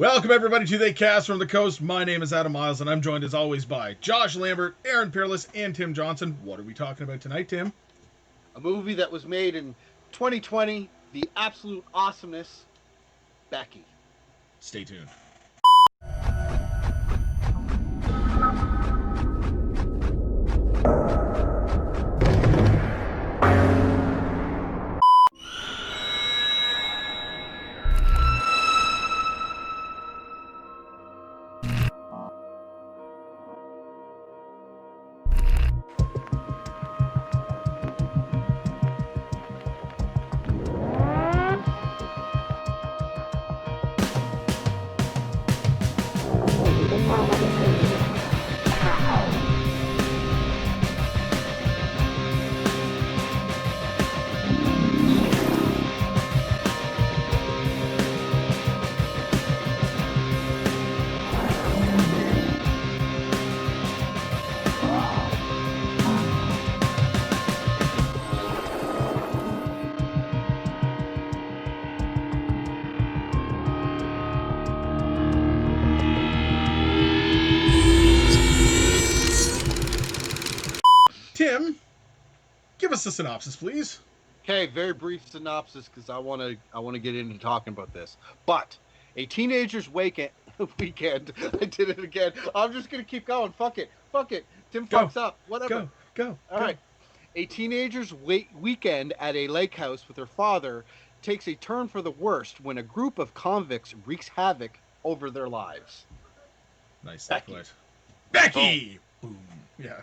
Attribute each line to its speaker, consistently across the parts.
Speaker 1: Welcome everybody to the Cast from the Coast. My name is Adam Miles, and I'm joined as always by Josh Lambert, Aaron Peerless, and Tim Johnson. What are we talking about tonight, Tim?
Speaker 2: A movie that was made in 2020, the absolute awesomeness, Becky.
Speaker 1: Stay tuned. Tim, give us a synopsis, please.
Speaker 2: Okay, very brief synopsis because I want to get into talking about this. But a teenager's weekend. I did it again. I'm just gonna keep going. Fuck it. Tim fucks up. Whatever.
Speaker 1: Go.
Speaker 2: All right. A teenager's weekend at a lake house with her father takes a turn for the worst when a group of convicts wreaks havoc over their lives.
Speaker 1: Nice.
Speaker 2: Becky.
Speaker 1: Becky! Boom. Yeah.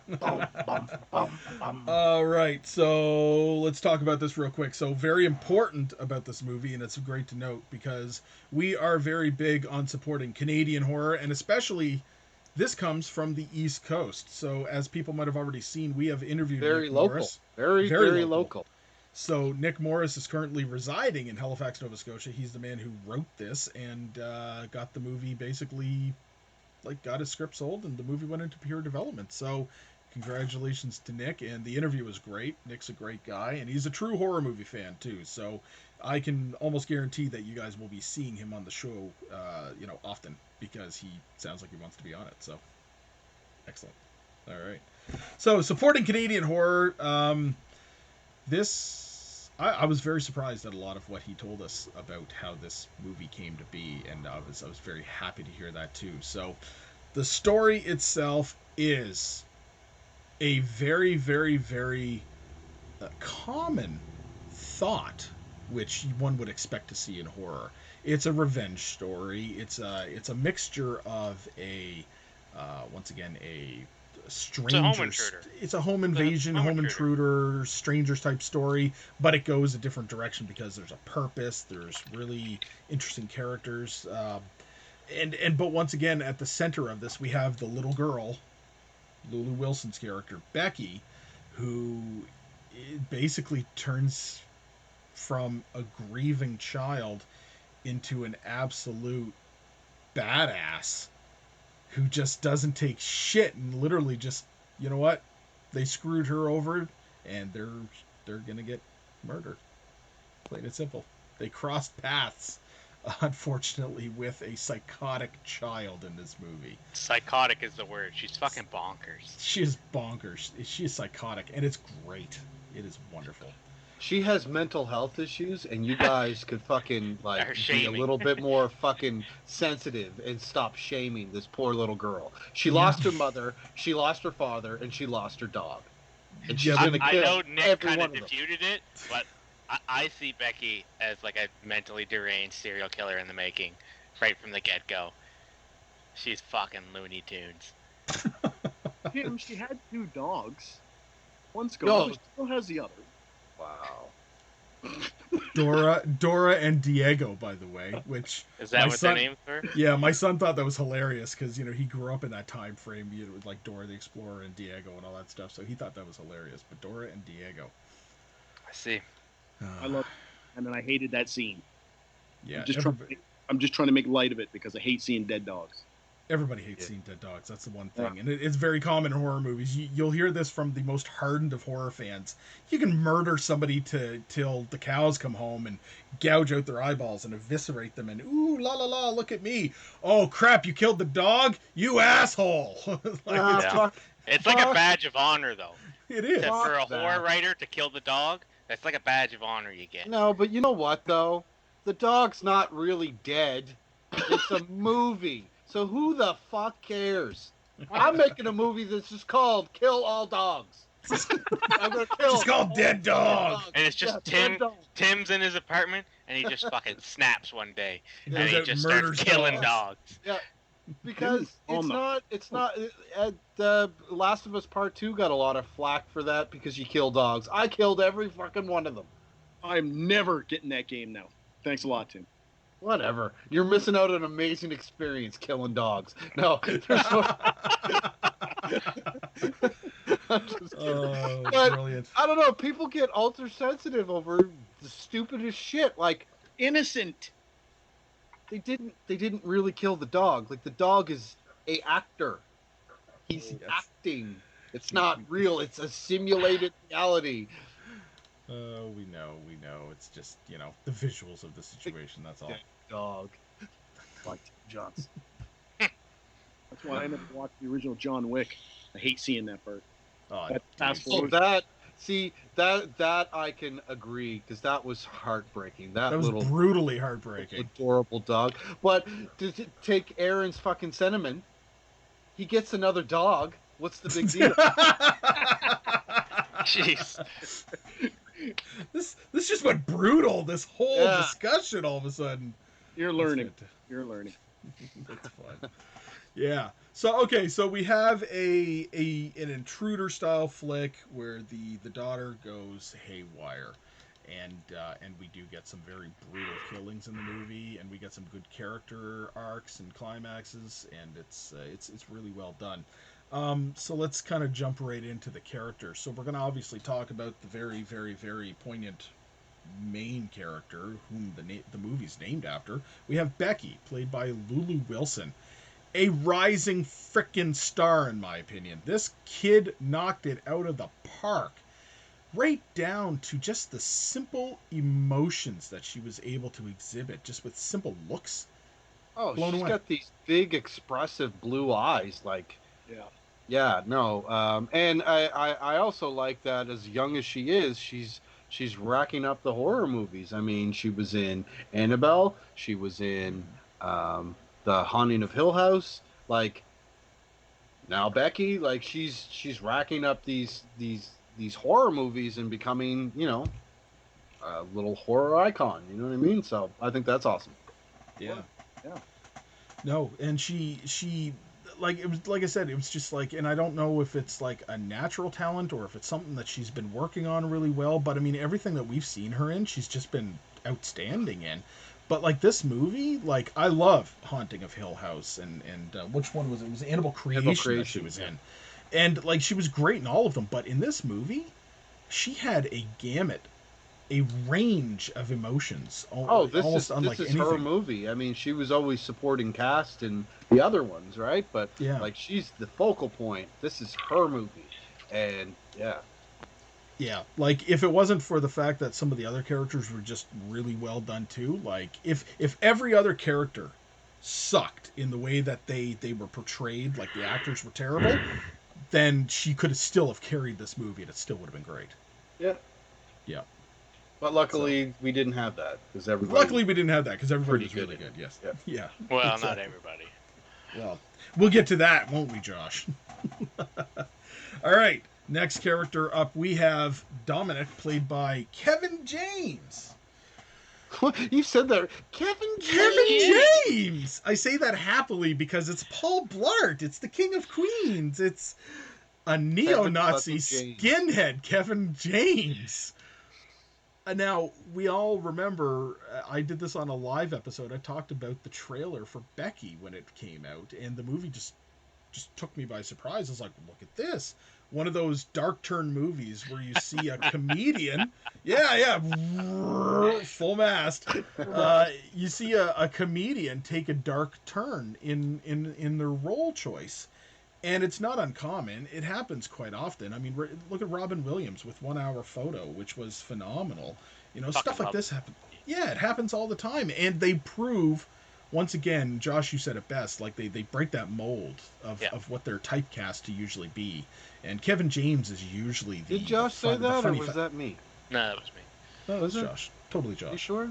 Speaker 1: All right, so let's talk about this real quick. So, very important about this movie, and it's great to note because we are very big on supporting Canadian horror, and especially this comes from the East Coast. So, as people might have already seen, we have interviewed
Speaker 2: Very
Speaker 1: Nick
Speaker 2: local.
Speaker 1: Morris.
Speaker 2: Very local.
Speaker 1: So, Nick Morris is currently residing in Halifax, Nova Scotia. He's the man who wrote this and got the movie basically got his script sold, and the movie went into pure development. So congratulations to Nick, and the interview was great. Nick's a great guy, and he's a true horror movie fan too, so I can almost guarantee that you guys will be seeing him on the show often, because he sounds like he wants to be on it. So excellent. All right, so supporting Canadian horror. I was very surprised at a lot of what he told us about how this movie came to be, and I was very happy to hear that too. So, the story itself is a very, very, very common thought, which one would expect to see in horror. It's a revenge story. It's a mixture of once again a stranger. It's a home invasion, home intruder, strangers type story, but it goes a different direction because there's a purpose. There's really interesting characters, but once again, at the center of this, we have the little girl, Lulu Wilson's character Becky, who basically turns from a grieving child into an absolute badass who just doesn't take shit and literally just, you know what, they screwed her over and they're gonna get murdered. Plain and simple. They crossed paths, unfortunately, with a psychotic child in this movie.
Speaker 3: Psychotic is the word. She's fucking bonkers.
Speaker 1: She is bonkers. She is psychotic, and it's great. It is wonderful.
Speaker 2: She has mental health issues, and you guys could fucking be a little bit more fucking sensitive and stop shaming this poor little girl. She lost her mother, she lost her father, and she lost her dog. And she's gonna kill
Speaker 3: I know Nick kind of
Speaker 2: them.
Speaker 3: disputed it, but I see Becky as like a mentally deranged serial killer in the making, right from the get-go. She's fucking Looney Tunes.
Speaker 4: Tim, she had 2 dogs. One's gone, but she still has the other.
Speaker 2: Wow.
Speaker 1: Dora and Diego, by the way, which
Speaker 3: is that what their names were?
Speaker 1: Yeah, my son thought that was hilarious because he grew up in that time frame, with like Dora the Explorer and Diego and all that stuff, so he thought that was hilarious. But Dora and Diego,
Speaker 3: I see.
Speaker 4: I love it. And then I hated that scene.
Speaker 1: Yeah,
Speaker 4: I'm just trying to make light of it because I hate seeing dead dogs.
Speaker 1: Everybody hates seeing dead dogs. That's the one thing, and it's very common in horror movies. You'll hear this from the most hardened of horror fans. You can murder somebody till the cows come home and gouge out their eyeballs and eviscerate them. And ooh la la la, look at me! Oh crap, you killed the dog, you asshole!
Speaker 3: It's like a badge of honor, though.
Speaker 1: It is
Speaker 3: for a horror writer to kill the dog. That's like a badge of honor you get.
Speaker 2: No, but you know what though? The dog's not really dead. It's a movie. So who the fuck cares? I'm making a movie that's just called Kill All Dogs. I'm gonna kill.
Speaker 1: It's called Dead Dog.
Speaker 3: And it's just Tim's in his apartment, and he just fucking snaps one day, and he just starts killing dogs.
Speaker 2: Yeah, because it's not. The Last of Us Part 2 got a lot of flack for that because you kill dogs. I killed every fucking one of them.
Speaker 4: I'm never getting that game now. Thanks a lot, Tim.
Speaker 2: Whatever. You're missing out on an amazing experience killing dogs. No, there's no...
Speaker 1: Brilliant.
Speaker 2: I don't know. People get ultra sensitive over the stupidest shit. Like,
Speaker 4: innocent.
Speaker 2: They didn't really kill the dog. Like, the dog is a actor. He's acting. It's not real. It's a simulated reality.
Speaker 1: We know. It's just, the visuals of the situation, that's all.
Speaker 2: Dog.
Speaker 4: Like Johnson. That's why I never watched the original John Wick. I hate seeing that part.
Speaker 2: That I can agree, because that was heartbreaking. That was little
Speaker 1: brutally heartbreaking.
Speaker 2: Adorable dog. But to take Aaron's fucking sentiment, he gets another dog. What's the big deal?
Speaker 3: Jeez.
Speaker 1: This just went brutal. This whole discussion all of a sudden.
Speaker 4: You're learning.
Speaker 1: That's fun. Yeah. So we have an intruder style flick where the daughter goes haywire, and we do get some very brutal killings in the movie, and we get some good character arcs and climaxes, and it's really well done. So let's kind of jump right into the character. So we're going to obviously talk about the very, very, very poignant main character, whom the movie's named after. We have Becky, played by Lulu Wilson. A rising frickin' star, in my opinion. This kid knocked it out of the park. Right down to just the simple emotions that she was able to exhibit, just with simple looks.
Speaker 2: Oh, she's got these big, expressive blue eyes, like... Yeah, no. And I also like that as young as she is, she's racking up the horror movies. I mean, she was in Annabelle. She was in The Haunting of Hill House. Like, now Becky, like she's racking up these horror movies and becoming, a little horror icon. You know what I mean? So I think that's awesome.
Speaker 1: Yeah. No, and she like, it was, like I said, it was just like, and I don't know if it's like a natural talent or if it's something that she's been working on really well, but I mean, everything that we've seen her in, she's just been outstanding in. But like this movie, like, I love Haunting of Hill House, and which one was it? It was Animal Creation that she was in. And like, she was great in all of them, but in this movie, she had a gamut, a range of emotions.
Speaker 2: This is her movie. I mean, she was always supporting cast in the other ones, right? But like, she's the focal point. This is her movie, and
Speaker 1: yeah, like, if it wasn't for the fact that some of the other characters were just really well done too, like, if every other character sucked in the way that they were portrayed, like the actors were terrible, then she could still have carried this movie, and it still would have been great.
Speaker 2: Yeah. But luckily, we didn't have that because everybody.
Speaker 1: Luckily, we didn't have that because everybody was really good. Yes. Yeah.
Speaker 3: Well, exactly. Not everybody.
Speaker 1: Well, we'll get to that, won't we, Josh? All right. Next character up, we have Dominic, played by Kevin James.
Speaker 2: You said that, Kevin
Speaker 1: James. I say that happily because it's Paul Blart. It's the King of Queens. It's a neo-Nazi skinhead, Kevin James. Now, we all remember, I did this on a live episode. I talked about the trailer for Becky when it came out, and the movie just just took me by surprise. I was like, look at this. One of those dark turn movies where you see a comedian. Yeah, full mast. You see a comedian take a dark turn in their role choice. And it's not uncommon. It happens quite often. I mean, look at Robin Williams with 1 Hour Photo, which was phenomenal. Stuff like this happens. Yeah, it happens all the time. And they prove, once again, Josh, you said it best, like they break that mold of what they're typecast to usually be. And Kevin James is usually the.
Speaker 2: Did Josh say that, or was that me?
Speaker 3: No, that was me.
Speaker 1: No, was Josh. Totally Josh.
Speaker 2: You sure?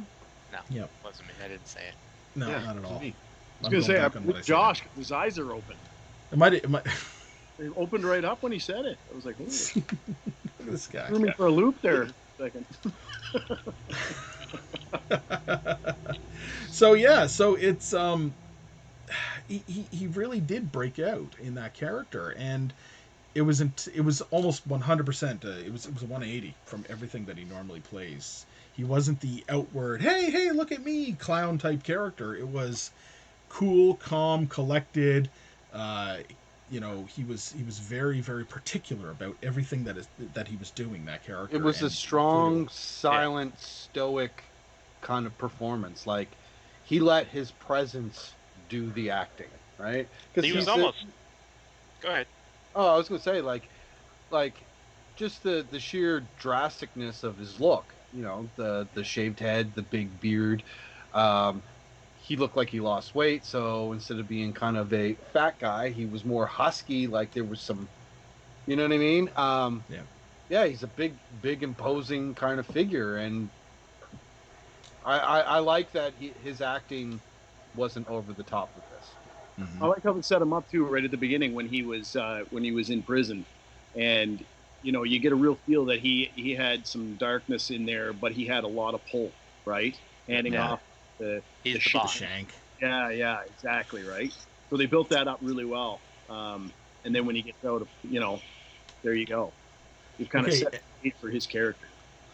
Speaker 3: No,
Speaker 1: yep.
Speaker 3: Wasn't me. I didn't say it.
Speaker 1: No, not at all.
Speaker 4: I was going to say, Josh, his eyes are open.
Speaker 1: It might.
Speaker 4: They opened right up when he said it. I was like,
Speaker 1: look at this guy.
Speaker 4: Threw me for a loop there a second.
Speaker 1: So it's he really did break out in that character, and it was almost 100%. It was a 180 from everything that he normally plays. He wasn't the outward, hey, look at me, clown type character. It was cool, calm, collected. He was very, very particular about everything that he was doing, that character.
Speaker 2: It was a strong, silent, stoic kind of performance. Like, he let his presence do the acting, right?
Speaker 3: Because he was almost. Go ahead.
Speaker 2: Oh, I was going to say, like, just the sheer drasticness of his look. The shaved head, the big beard. He looked like he lost weight, so instead of being kind of a fat guy, he was more husky, like there was some, you know what I mean? Yeah, he's a big, imposing kind of figure, and I like that his acting wasn't over the top with this.
Speaker 4: Mm-hmm. I like how they set him up, too, right at the beginning when he was in prison, and, you get a real feel that he had some darkness in there, but he had a lot of pull, right? Handing off
Speaker 3: He's the boss.
Speaker 1: Shank.
Speaker 4: Yeah, exactly, right? So they built that up really well. And then when he gets out, there you go. You kind of set the stage for his character.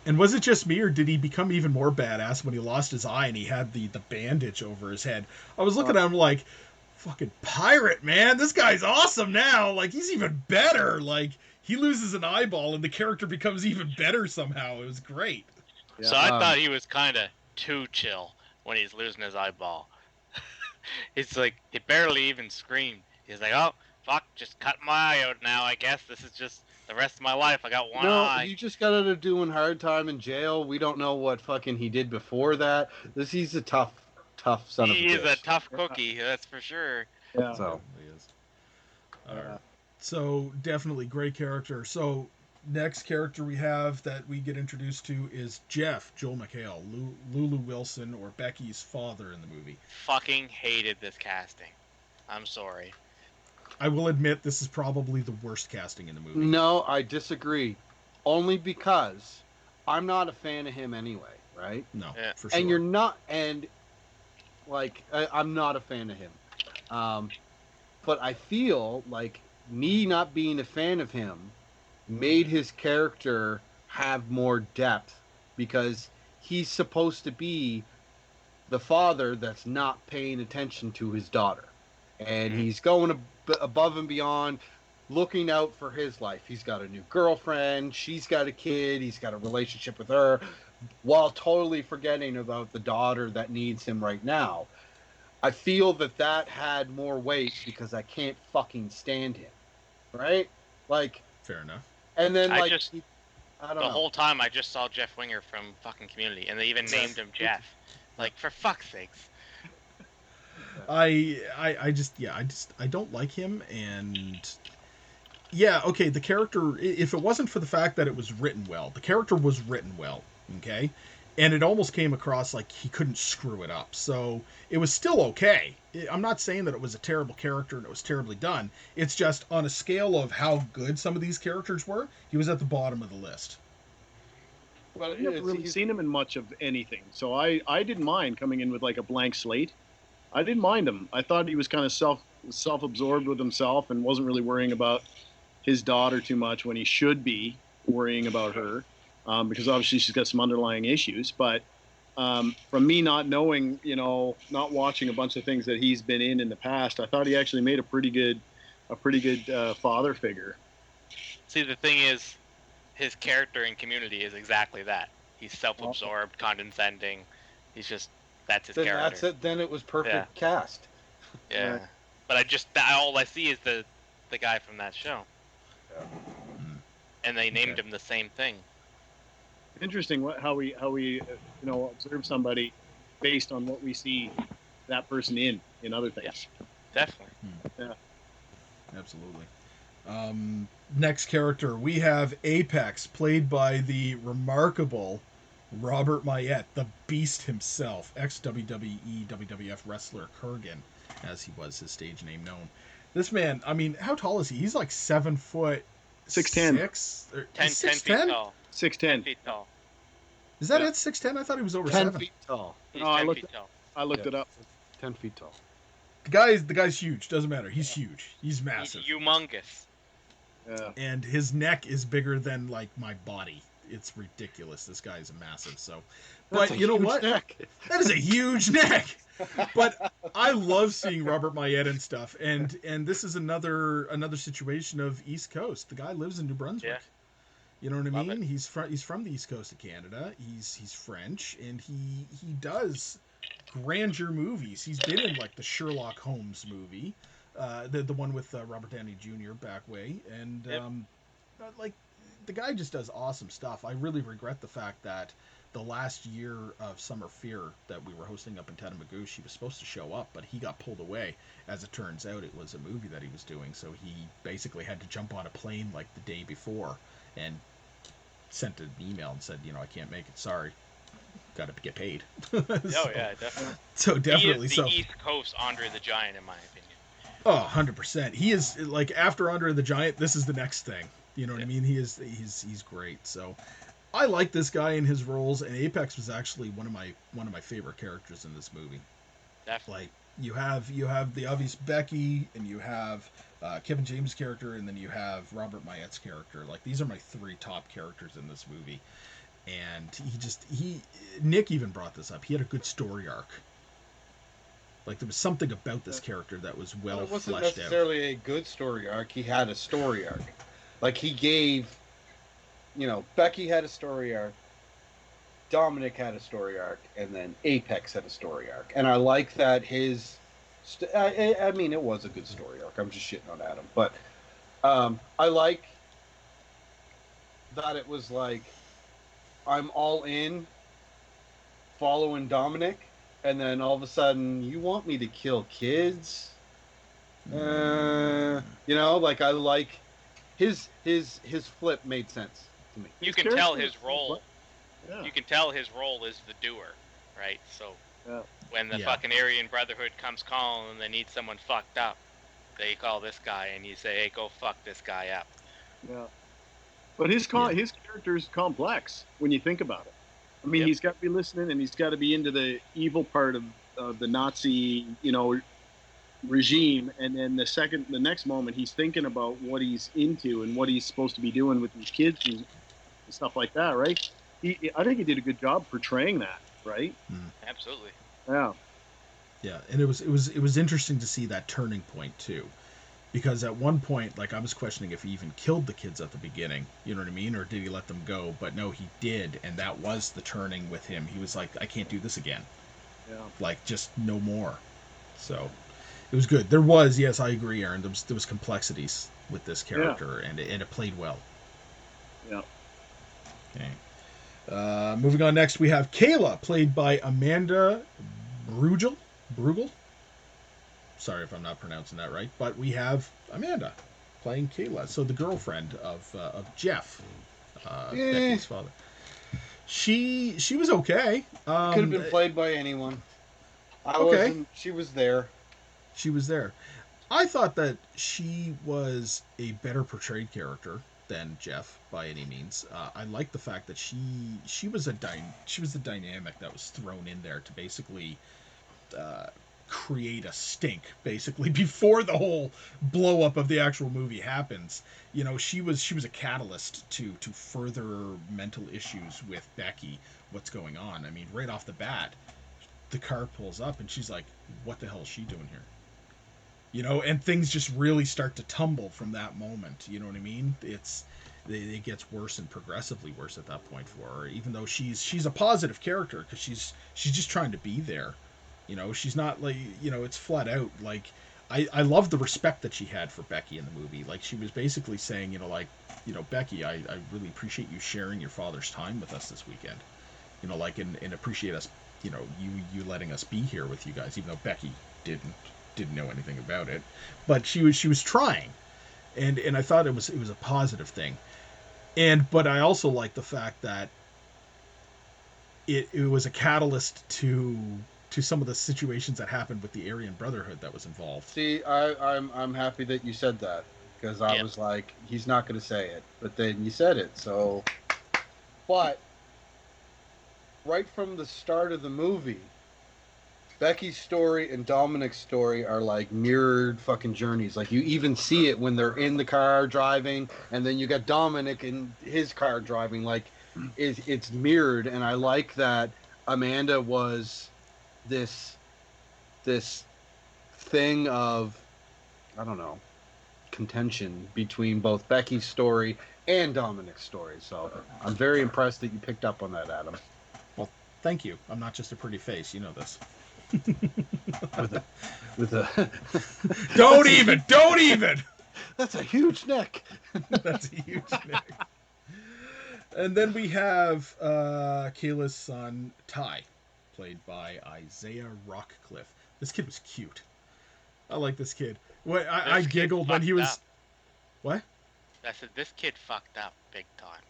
Speaker 1: And was it just me, or did he become even more badass when he lost his eye and he had the bandage over his head? I was looking at him like, fucking pirate, man. This guy's awesome now. Like, he's even better. Like, he loses an eyeball and the character becomes even better somehow. It was great.
Speaker 3: Yeah. So I thought he was kind of too chill when he's losing his eyeball. It's like, he barely even screamed. He's like, oh, fuck, just cut my eye out now, I guess. This is just the rest of my life. I got one eye.
Speaker 2: No, he just got out of doing hard time in jail. We don't know what fucking he did before that. He's a tough son of a bitch.
Speaker 3: He's a tough cookie, that's for sure.
Speaker 2: Yeah. So.
Speaker 1: He is. So, definitely great character. So, next character we have that we get introduced to is Jeff, Joel McHale, Lulu Wilson, or Becky's father in the movie.
Speaker 3: Fucking hated this casting. I'm sorry.
Speaker 1: I will admit this is probably the worst casting in the movie.
Speaker 2: No, I disagree. Only because I'm not a fan of him anyway, right?
Speaker 1: No, for sure.
Speaker 2: And you're not, and like, I'm not a fan of him. But I feel like me not being a fan of him made his character have more depth, because he's supposed to be the father that's not paying attention to his daughter, and he's going above and beyond, looking out for his life. He's got a new girlfriend, she's got a kid, he's got a relationship with her, while totally forgetting about the daughter that needs him right now. I feel that had more weight because I can't fucking stand him, right? Like,
Speaker 1: fair enough.
Speaker 2: And then, like,
Speaker 3: I don't know. Whole time I just saw Jeff Winger from fucking Community, and they even named him Jeff. Like, for fuck's sakes.
Speaker 1: I don't like him, and the character, if it wasn't for the fact that it was written well, the character was written well, okay? And it almost came across like he couldn't screw it up. So it was still okay. I'm not saying that it was a terrible character and it was terribly done. It's just on a scale of how good some of these characters were, he was at the bottom of the list.
Speaker 4: Well, I've never really seen him in much of anything. So I didn't mind coming in with like a blank slate. I didn't mind him. I thought he was kind of self-absorbed with himself and wasn't really worrying about his daughter too much when he should be worrying about her. Because obviously she's got some underlying issues, but from me not knowing, not watching a bunch of things that he's been in the past, I thought he actually made a pretty good pretty good father figure.
Speaker 3: See, the thing is, his character in Community is exactly that. He's self-absorbed, condescending. He's just that's his character.
Speaker 2: That's it. Then it was perfect cast.
Speaker 3: Yeah,
Speaker 4: Right.
Speaker 3: but all I see is the guy from that show, and they named him the same thing.
Speaker 4: Interesting how we observe somebody based on what we see that person in other things.
Speaker 3: Yeah, definitely.
Speaker 4: Yeah,
Speaker 1: absolutely. Next character, we have Apex, played by the remarkable Robert Mayette, the Beast himself, ex-WWE, WWF wrestler Kurgan, as he was his stage name known. This man, I mean, how tall is he? He's like 7 foot
Speaker 4: 6'10".
Speaker 3: 10 feet tall.
Speaker 4: 6'10".
Speaker 3: 10 feet tall.
Speaker 1: Is that it? 6'10"? I thought he was over
Speaker 2: 10
Speaker 1: 7.
Speaker 2: feet tall.
Speaker 3: He's 10 feet tall.
Speaker 4: I looked it up.
Speaker 2: 10 feet tall.
Speaker 1: The guy's huge. Doesn't matter. He's huge. He's massive.
Speaker 3: He's humongous.
Speaker 4: Yeah.
Speaker 1: And his neck is bigger than like my body. It's ridiculous. This guy is massive. So, but you know what?
Speaker 2: Neck.
Speaker 1: That is a huge neck. But I love seeing Robert Mayette and stuff. And this is another situation of East Coast. The guy lives in New Brunswick.
Speaker 3: Yeah.
Speaker 1: You know what I mean?
Speaker 3: It.
Speaker 1: He's from the East Coast of Canada. He's French, and he does grandeur movies. He's been in like the Sherlock Holmes movie, the one with Robert Downey Jr. back way, and like the guy just does awesome stuff. I really regret the fact that the last year of Summer Fear that we were hosting up in Tatamagouche, he was supposed to show up, but he got pulled away. As it turns out, it was a movie that he was doing, so he basically had to jump on a plane like the day before and sent an email and said, I can't make it. Sorry. Got to get paid.
Speaker 3: Yeah, definitely.
Speaker 1: So definitely.
Speaker 3: He is the East Coast Andre the Giant, in my opinion.
Speaker 1: Oh, 100%. He is like after Andre the Giant. This is the next thing. You know what I mean? He's great. So I like this guy in his roles, and Apex was actually one of my favorite characters in this movie.
Speaker 3: Definitely.
Speaker 1: Like you have the obvious Becky, and you have Kevin James' character, and then you have Robert Mayette's character. Like these are my 3 top characters in this movie. And Nick even brought this up. He had a good story arc. Like there was something about this character that was well fleshed out. It wasn't
Speaker 2: necessarily a good story arc. He had a story arc. Like he gave, Becky had a story arc, Dominic had a story arc, and then Apex had a story arc. And I like that his, I mean, it was a good story arc. I'm just shitting on Adam, but I like that it was like, I'm all in following Dominic, and then all of a sudden, you want me to kill kids? Like I like his flip made sense to me.
Speaker 3: You can tell his role. Yeah. You can tell his role is the doer, right? So when the fucking Aryan Brotherhood comes calling and they need someone fucked up, they call this guy and you say, "Hey, go fuck this guy up."
Speaker 4: Yeah. But his character is complex when you think about it. I mean, he's got to be listening, and he's got to be into the evil part of the Nazi, regime. And then the next moment, he's thinking about what he's into and what he's supposed to be doing with these kids and stuff like that, right? I think he did a good job portraying that, right?
Speaker 3: Absolutely.
Speaker 4: Yeah.
Speaker 1: Yeah, and it was interesting to see that turning point too. Because at one point, like, I was questioning if he even killed the kids at the beginning, you know what I mean? Or did he let them go? But no, he did, and that was the turning with him. He was like, I can't do this again.
Speaker 4: Yeah.
Speaker 1: Like, just no more. So, it was good. There was, yes, I agree, Aaron, there was complexities with this character, and it played well.
Speaker 4: Yeah.
Speaker 1: Okay. Moving on next, we have Kayla, played by Amanda Brugel? Sorry if I'm not pronouncing that right, but we have Amanda playing Kayla, so the girlfriend of Jeff, Becky's father. She was okay.
Speaker 2: Could have been played by anyone. She was there.
Speaker 1: She was there. I thought that she was a better portrayed character than Jeff by any means. I like the fact that she was the dynamic that was thrown in there to basically create a stink basically before the whole blow up of the actual movie happens. She was a catalyst to further mental issues with Becky. What's going on? I mean, right off the bat, the car pulls up and she's like, what the hell is she doing here? and things just really start to tumble from that moment. You know what I mean? It gets worse and progressively worse at that point for her, even though she's a positive character because she's just trying to be there. She's not like, it's flat out like, I love the respect that she had for Becky in the movie. Like, she was basically saying, Becky, I really appreciate you sharing your father's time with us this weekend. And appreciate us, you letting us be here with you guys, even though Becky didn't know anything about it. But she was trying. And I thought it was a positive thing. But I also like the fact that it was a catalyst to some of the situations that happened with the Aryan Brotherhood that was involved.
Speaker 2: See, I'm happy that you said that, because I was like, he's not going to say it, but then you said it. So, but right from the start of the movie, Becky's story and Dominic's story are like mirrored fucking journeys. Like, you even see it when they're in the car driving, and then you got Dominic in his car driving. Like, it's mirrored, and I like that Amanda was this thing of, I don't know, contention between both Becky's story and Dominic's story. So I'm very impressed that you picked up on that, Adam.
Speaker 1: Well, thank you. I'm not just a pretty face. You know this.
Speaker 2: with a
Speaker 1: don't even.
Speaker 2: That's a huge neck.
Speaker 1: That's a huge neck. And then we have Kayla's son, Ty, played by Isaiah Rockcliffe. This kid was cute. I like this kid. I giggled when he was... Up. What?
Speaker 3: I said, this kid fucked up big time.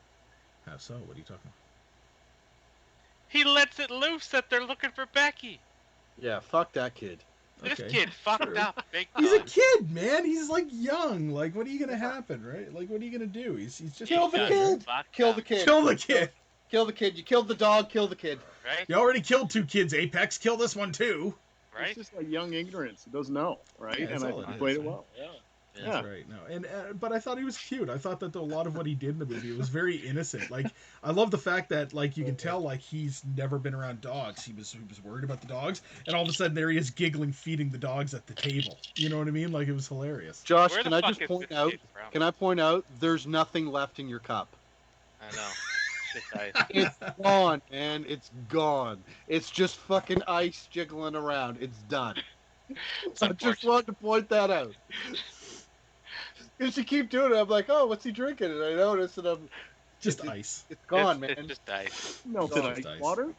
Speaker 1: How so? What are you talking about?
Speaker 3: He lets it loose that they're looking for Becky.
Speaker 2: Yeah, fuck that kid.
Speaker 3: This kid fucked up big time.
Speaker 1: He's a kid, man. He's like young. Like, what are you gonna happen, right? Like, what are you gonna do? He's just
Speaker 2: kill the kid. Kill the kid.
Speaker 1: Kill the kid.
Speaker 2: Kill the kid. You killed the dog. Kill the kid.
Speaker 3: Right.
Speaker 1: You already killed 2 kids, Apex. Kill this one too.
Speaker 3: Right.
Speaker 4: It's just like young ignorance. It doesn't know, right?
Speaker 1: Yeah,
Speaker 4: and I played it well. Yeah.
Speaker 1: That's right. No, and but I thought he was cute. I thought that a lot of what he did in the movie was very innocent. Like, I love the fact that, like, you can tell, like, he's never been around dogs. He was worried about the dogs, and all of a sudden there he is giggling, feeding the dogs at the table. You know what I mean? Like, it was hilarious.
Speaker 2: Josh, can I just point out? Can I point out? There's nothing left in your cup.
Speaker 3: I know.
Speaker 2: It's gone, man. It's gone. It's just fucking ice jiggling around. It's done. I just wanted to point that out. If you keep doing it, I'm like, oh, what's he drinking? And I notice, and I'm
Speaker 1: just ice.
Speaker 2: It's gone, man.
Speaker 3: It's just ice.
Speaker 4: Melted ice. Water.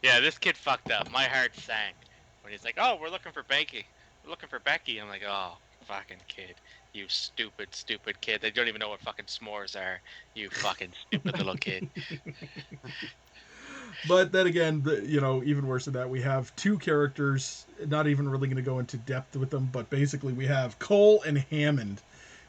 Speaker 3: Yeah, this kid fucked up. My heart sank when he's like, "Oh, we're looking for Becky. We're looking for Becky." I'm like, "Oh, fucking kid, you stupid kid. They don't even know what fucking s'mores are. You fucking stupid little kid."
Speaker 1: But then again, even worse than that, we have 2 characters, not even really going to go into depth with them, but basically we have Cole and Hammond,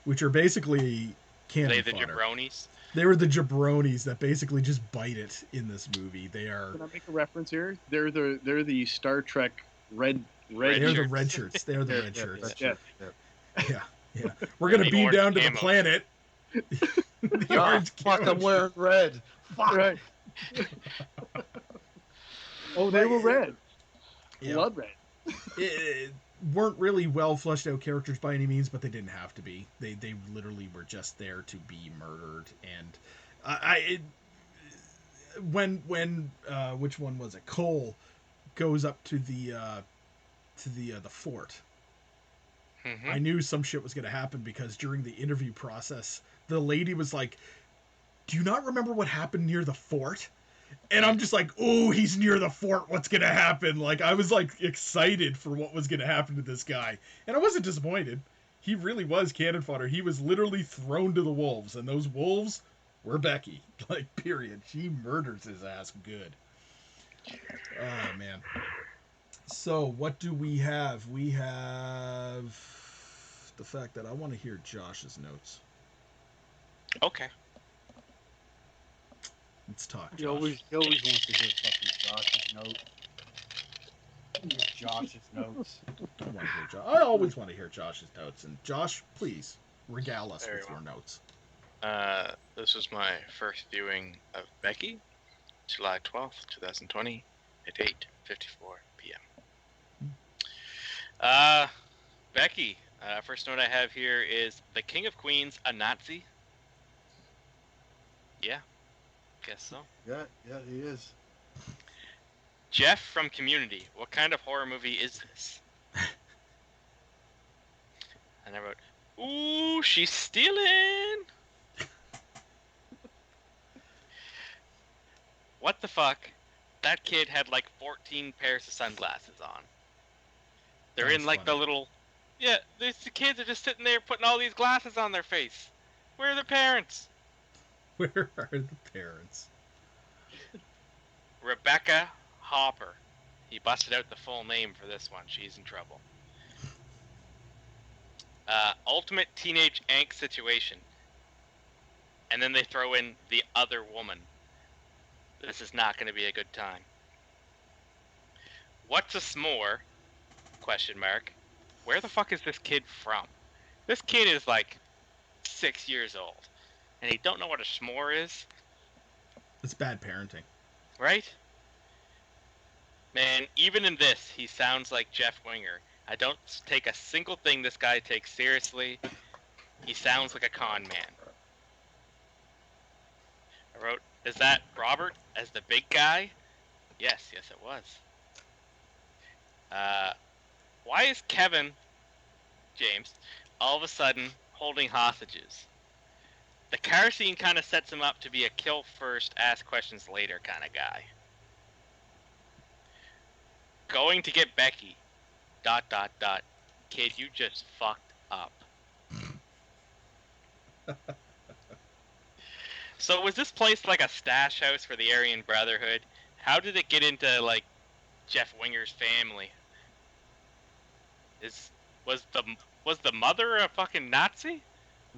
Speaker 1: which are basically cannon fodder.
Speaker 3: The jabronis?
Speaker 1: They were the jabronis that basically just bite it in this movie. They are...
Speaker 4: Can I make a reference here? They're the Star Trek red
Speaker 1: They're
Speaker 4: shirts.
Speaker 1: the red shirts. They're the red shirts.
Speaker 4: Yeah.
Speaker 1: We're going to beam down to the planet. The orange
Speaker 2: fuck, I'm wearing red. Fuck.
Speaker 4: Right. Oh, they were red.
Speaker 1: Yeah.
Speaker 4: Blood red.
Speaker 1: It weren't really well fleshed out characters by any means, but they didn't have to be. They literally were just there to be murdered. And when which one was it? Cole goes up to the fort.
Speaker 3: Mm-hmm.
Speaker 1: I knew some shit was going to happen because during the interview process, the lady was like, "Do you not remember what happened near the fort?" And I'm just like, "Oh, he's near the fort. What's going to happen?" Like, I was like excited for what was going to happen to this guy. And I wasn't disappointed. He really was cannon fodder. He was literally thrown to the wolves. And those wolves were Becky. Like, period. She murders his ass good. Oh, man. So, what do we have? We have the fact that I want to hear Josh's notes.
Speaker 3: Okay.
Speaker 1: Let's talk, Josh.
Speaker 2: He always wants to hear fucking Josh's notes. Josh's notes.
Speaker 1: I always want to hear Josh's notes. And Josh, please regale us with your notes.
Speaker 3: This was my first viewing of Becky, July 12th, 2020, at 8:54 p.m. Becky, first note I have here is the King of Queens a Nazi? Yeah, guess so.
Speaker 2: Yeah, he is.
Speaker 3: Jeff from Community, what kind of horror movie is this? And I wrote, ooh, she's stealing! What the fuck? That kid had like 14 pairs of sunglasses on. They're in like the little... Yeah, the kids are just sitting there putting all these glasses on their face. Where are the parents?
Speaker 1: Where are the parents?
Speaker 3: Rebecca Hopper. He busted out the full name for this one. She's in trouble. Ultimate teenage angst situation. And then they throw in the other woman. This is not going to be a good time. What's a s'more? Question mark. Where the fuck is this kid from? This kid is like 6 years old. And he don't know what a s'more is?
Speaker 1: It's bad parenting.
Speaker 3: Right? Man, even in this, he sounds like Jeff Winger. I don't take a single thing this guy takes seriously. He sounds like a con man. I wrote, is that Robert as the big guy? Yes, it was. Why is Kevin, James, all of a sudden holding hostages? The car scene kind of sets him up to be a kill first, ask questions later kind of guy. Going to get Becky. ... Kid, you just fucked up. So was this place like a stash house for the Aryan Brotherhood? How did it get into like Jeff Winger's family? Was the mother a fucking Nazi?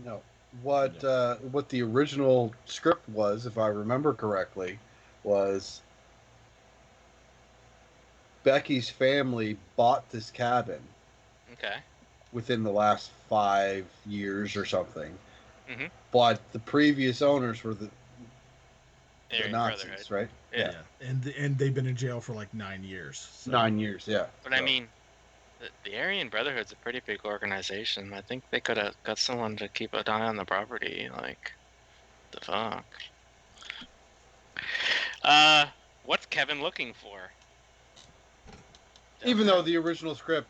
Speaker 2: No. What the original script was, if I remember correctly, was Becky's family bought this cabin.
Speaker 3: Okay.
Speaker 2: Within the last 5 years or something.
Speaker 3: Mm-hmm.
Speaker 2: But the previous owners were the Nazis, right?
Speaker 3: Yeah.
Speaker 1: And they've been in jail for like 9 years. So.
Speaker 2: 9 years, yeah.
Speaker 3: But I mean, the Aryan Brotherhood's a pretty big organization. I think they could have got someone to keep an eye on the property. Like, the fuck. What's Kevin looking for?
Speaker 2: Even though the original script,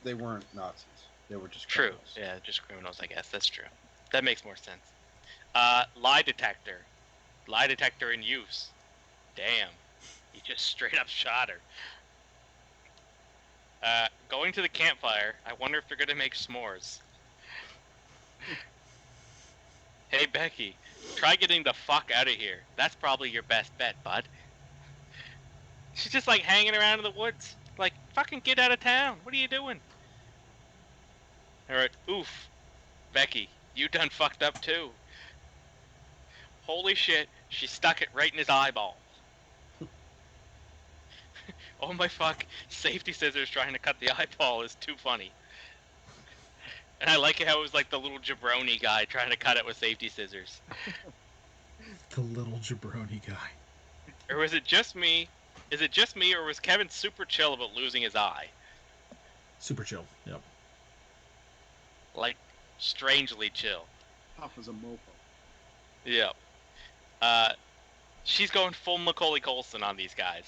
Speaker 2: they weren't Nazis. They were just criminals.
Speaker 3: True. Yeah, just criminals, I guess. That's true. That makes more sense. Lie detector. Lie detector in use. Damn. He just straight up shot her. Going to the campfire. I wonder if they're going to make s'mores. Hey, Becky. Try getting the fuck out of here. That's probably your best bet, bud. She's just like hanging around in the woods. Like, fucking get out of town. What are you doing? Alright, oof. Becky, you done fucked up too. Holy shit, she stuck it right in his eyeball. Oh my fuck, safety scissors trying to cut the eyeball is too funny. And I like it how it was like the little jabroni guy trying to cut it with safety scissors.
Speaker 1: The little jabroni guy.
Speaker 3: Or was it just me? Is it just me, or was Kevin super chill about losing his eye?
Speaker 1: Super chill, yep.
Speaker 3: Like, strangely chill.
Speaker 4: Tough as a mofo.
Speaker 3: Yep. She's going full Macaulay Culkin on these guys.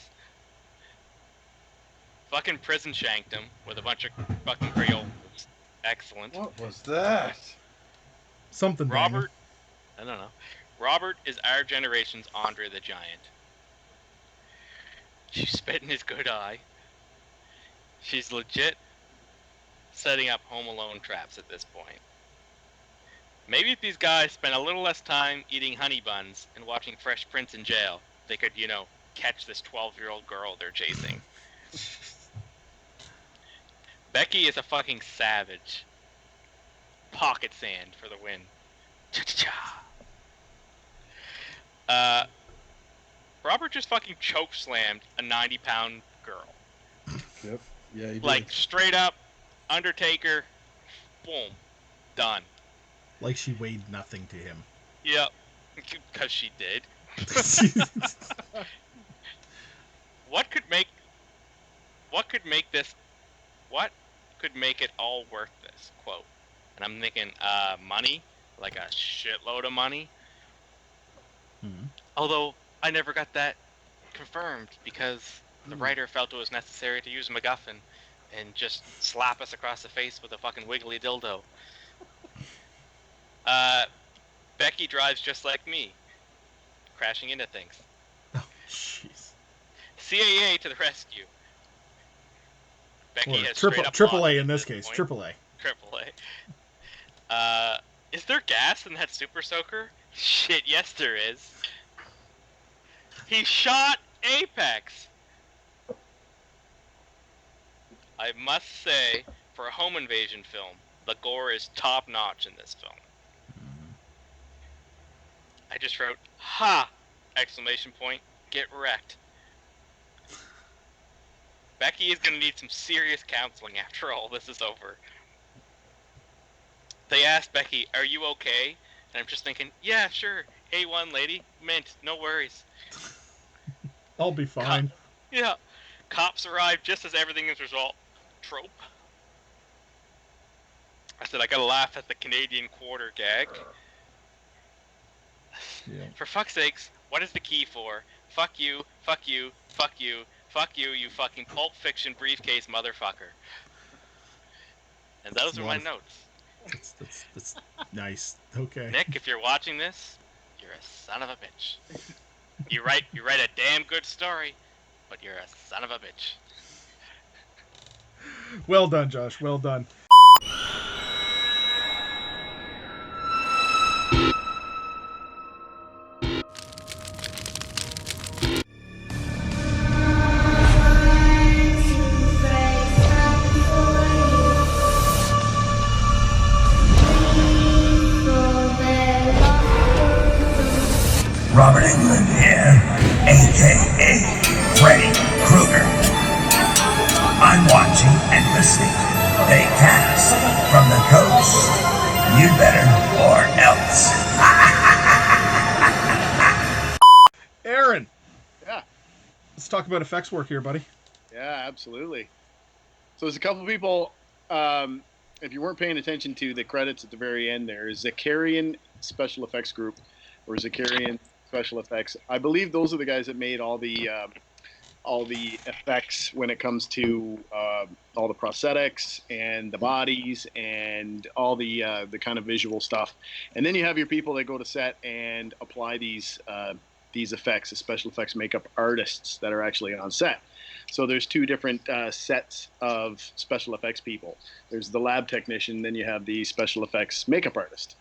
Speaker 3: Fucking prison shanked him with a bunch of fucking Creoles. Excellent.
Speaker 2: What was that?
Speaker 1: Something
Speaker 3: Robert, I don't know. Robert is our generation's Andre the Giant. She's spitting his good eye. She's legit setting up Home Alone traps at this point. Maybe if these guys spent a little less time eating honey buns and watching Fresh Prince in jail, they could, catch this 12-year-old girl they're chasing. Becky is a fucking savage. Pocket sand for the win. Cha-cha-cha. Robert just fucking choke slammed a 90-pound girl.
Speaker 2: Yep. Yeah, he did.
Speaker 3: Like, straight up, Undertaker, boom, done.
Speaker 1: Like she weighed nothing to him.
Speaker 3: Yep, because she did. What could make this... What? could make it all worth this, quote. And I'm thinking, money? Like a shitload of money?
Speaker 1: Mm-hmm.
Speaker 3: Although, I never got that confirmed because the writer felt it was necessary to use MacGuffin and just slap us across the face with a fucking wiggly dildo. Becky drives just like me, crashing into things.
Speaker 1: Oh, jeez.
Speaker 3: CAA to the rescue. Becky has
Speaker 1: triple,
Speaker 3: straight up
Speaker 1: triple
Speaker 3: lost
Speaker 1: A
Speaker 3: it
Speaker 1: in
Speaker 3: at
Speaker 1: this case.
Speaker 3: point.
Speaker 1: Triple A.
Speaker 3: Triple A. Is there gas in that super soaker? Shit, yes there is. He shot Apex. I must say, for a home invasion film, the gore is top notch in this film. I just wrote, "Ha!" exclamation point. Get wrecked. Becky is gonna need some serious counseling after all this is over. They asked Becky, "Are you okay?" And I'm just thinking, yeah, sure. A1 lady, mint, no worries.
Speaker 1: I'll be fine.
Speaker 3: Yeah. Cops arrive just as everything is resolved. Trope. I said, I gotta laugh at the Canadian quarter gag.
Speaker 1: Yeah.
Speaker 3: For fuck's sakes, what is the key for? Fuck you, fuck you, fuck you, fuck you, you fucking Pulp Fiction briefcase motherfucker. And those are my notes.
Speaker 1: That's nice. Okay.
Speaker 3: Nick, if you're watching this, you're a son of a bitch. You write a damn good story, but you're a son of a bitch.
Speaker 1: Well done, Josh. Well done.
Speaker 5: Robert Englund here, a.k.a. Freddy Krueger. I'm watching and listening. They cast from the coast. You better or else.
Speaker 1: Aaron!
Speaker 4: Yeah.
Speaker 1: Let's talk about effects work here, buddy.
Speaker 4: Yeah, absolutely. So there's a couple people, if you weren't paying attention to the credits at the very end there, is Zakarian Special Effects Group, or Zakarian Special Effects. I believe those are the guys that made all the effects when it comes to all the prosthetics and the bodies and all the kind of visual stuff. And then you have your people that go to set and apply these effects, the special effects makeup artists that are actually on set. So there's two different sets of special effects people. There's the lab technician, then you have the special effects makeup artist.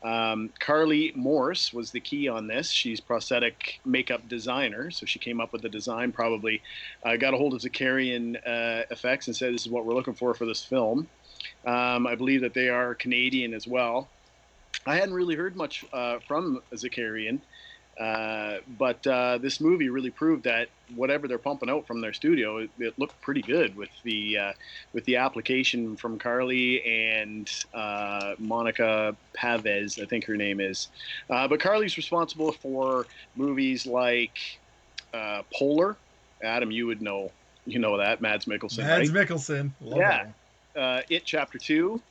Speaker 4: Carly Morse was the key on this. She's prosthetic makeup designer, so she came up with the design. Probably got a hold of Zakarian Effects and said, "This is what we're looking for this film." I believe that they are Canadian as well. I hadn't really heard much from Zakarian, but this movie really proved that whatever they're pumping out from their studio, it looked pretty good with the application from Carly and Monica Pavez, I think her name is. But Carly's responsible for movies like Polar. Adam, you would know, that Mads Mikkelsen.
Speaker 1: Mads
Speaker 4: right?
Speaker 1: Mikkelsen, love
Speaker 4: Yeah.
Speaker 1: that.
Speaker 4: It Chapter 2.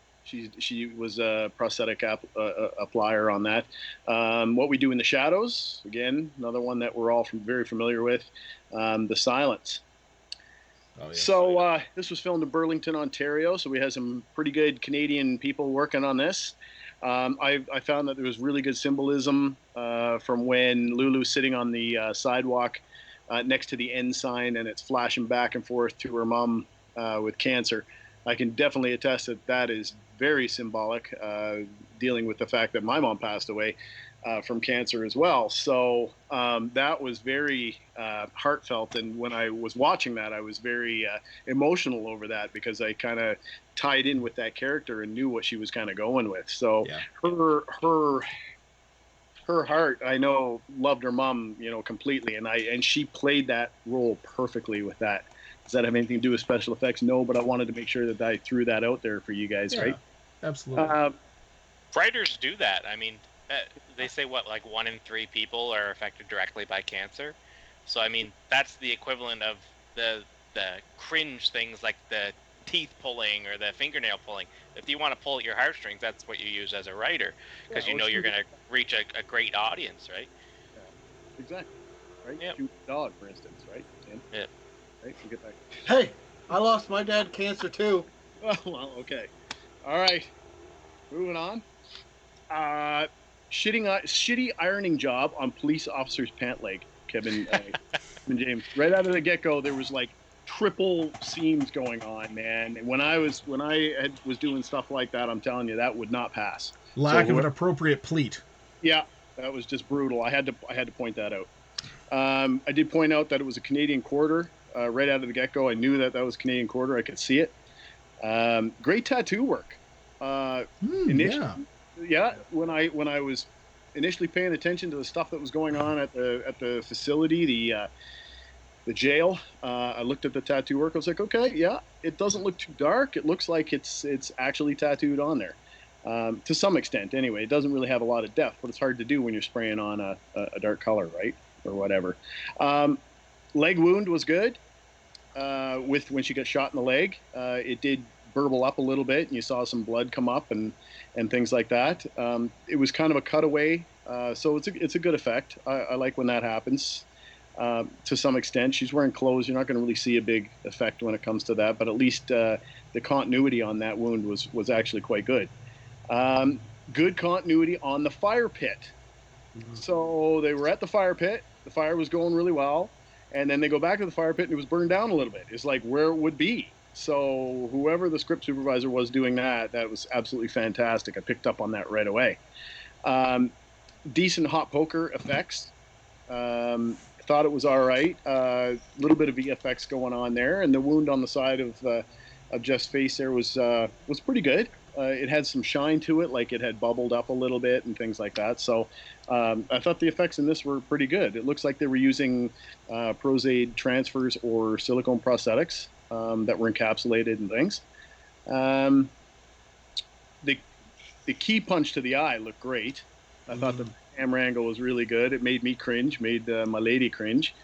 Speaker 4: She was a prosthetic applier on that. What We Do in the Shadows, again, another one that we're all very familiar with. The Silence.
Speaker 1: Oh, yeah.
Speaker 4: So this was filmed in Burlington, Ontario. So we had some pretty good Canadian people working on this. I found that there was really good symbolism from when Lulu's sitting on the sidewalk next to the end sign, and it's flashing back and forth to her mom with cancer. I can definitely attest that that is very symbolic, dealing with the fact that my mom passed away from cancer as well. So that was very heartfelt. And when I was watching that, I was very emotional over that because I kind of tied in with that character and knew what she was kind of going with. So
Speaker 1: Yeah.
Speaker 4: her heart, I know, loved her mom, completely. And she played that role perfectly with that. Does that have anything to do with special effects? No, but I wanted to make sure that I threw that out there for you guys,
Speaker 1: Yeah,
Speaker 4: right?
Speaker 1: Absolutely.
Speaker 3: Writers do that. I mean, they say like 1 in 3 people are affected directly by cancer. So I mean, that's the equivalent of the cringe things like the teeth pulling or the fingernail pulling. If you want to pull at your heartstrings, that's what you use as a writer, because you know you're going to reach a great audience, right?
Speaker 4: Yeah, exactly. Right?
Speaker 3: Yep.
Speaker 4: Shoot a dog, for instance, right? Tim?
Speaker 3: Yeah.
Speaker 4: Right? We'll get back.
Speaker 2: Hey, I lost my dad to cancer too.
Speaker 4: Oh, well, okay. All right. Moving on. Shitty ironing job on police officer's pant leg, Kevin and James. Right out of the get-go, there was like triple seams going on, man. And when I was doing stuff like that, I'm telling you, that would not pass.
Speaker 1: Lack of an appropriate pleat.
Speaker 4: Yeah, that was just brutal. I had to point that out. I did point out that it was a Canadian quarter right out of the get-go. I knew that was Canadian quarter. I could see it. Great tattoo work. Yeah, when I was initially paying attention to the stuff that was going on at the facility, the jail, I looked at the tattoo work. I was like, okay, yeah, it doesn't look too dark. It looks like it's actually tattooed on there. To some extent, anyway. It doesn't really have a lot of depth, but it's hard to do when you're spraying on a dark color, right, or whatever. Leg wound was good. When she got shot in the leg, it did burble up a little bit, and you saw some blood come up and things like that. It was kind of a cutaway, so it's a good effect. I like when that happens. To some extent, she's wearing clothes. You're not going to really see a big effect when it comes to that, but at least the continuity on that wound was actually quite good. Good continuity on the fire pit. Mm-hmm. So they were at the fire pit. The fire was going really well, and then they go back to the fire pit and it was burned down a little bit. It's like where it would be. So whoever the script supervisor was doing that was absolutely fantastic. I picked up on that right away. Decent hot poker effects. Thought it was all right. A little bit of VFX going on there, and the wound on the side of Jeff's face there was pretty good. It had some shine to it, like it had bubbled up a little bit and things like that. So I thought the effects in this were pretty good. It looks like they were using Prozaid transfers or silicone prosthetics that were encapsulated and things. The key punch to the eye looked great. I thought the camera angle was really good. It made me cringe, made my lady cringe.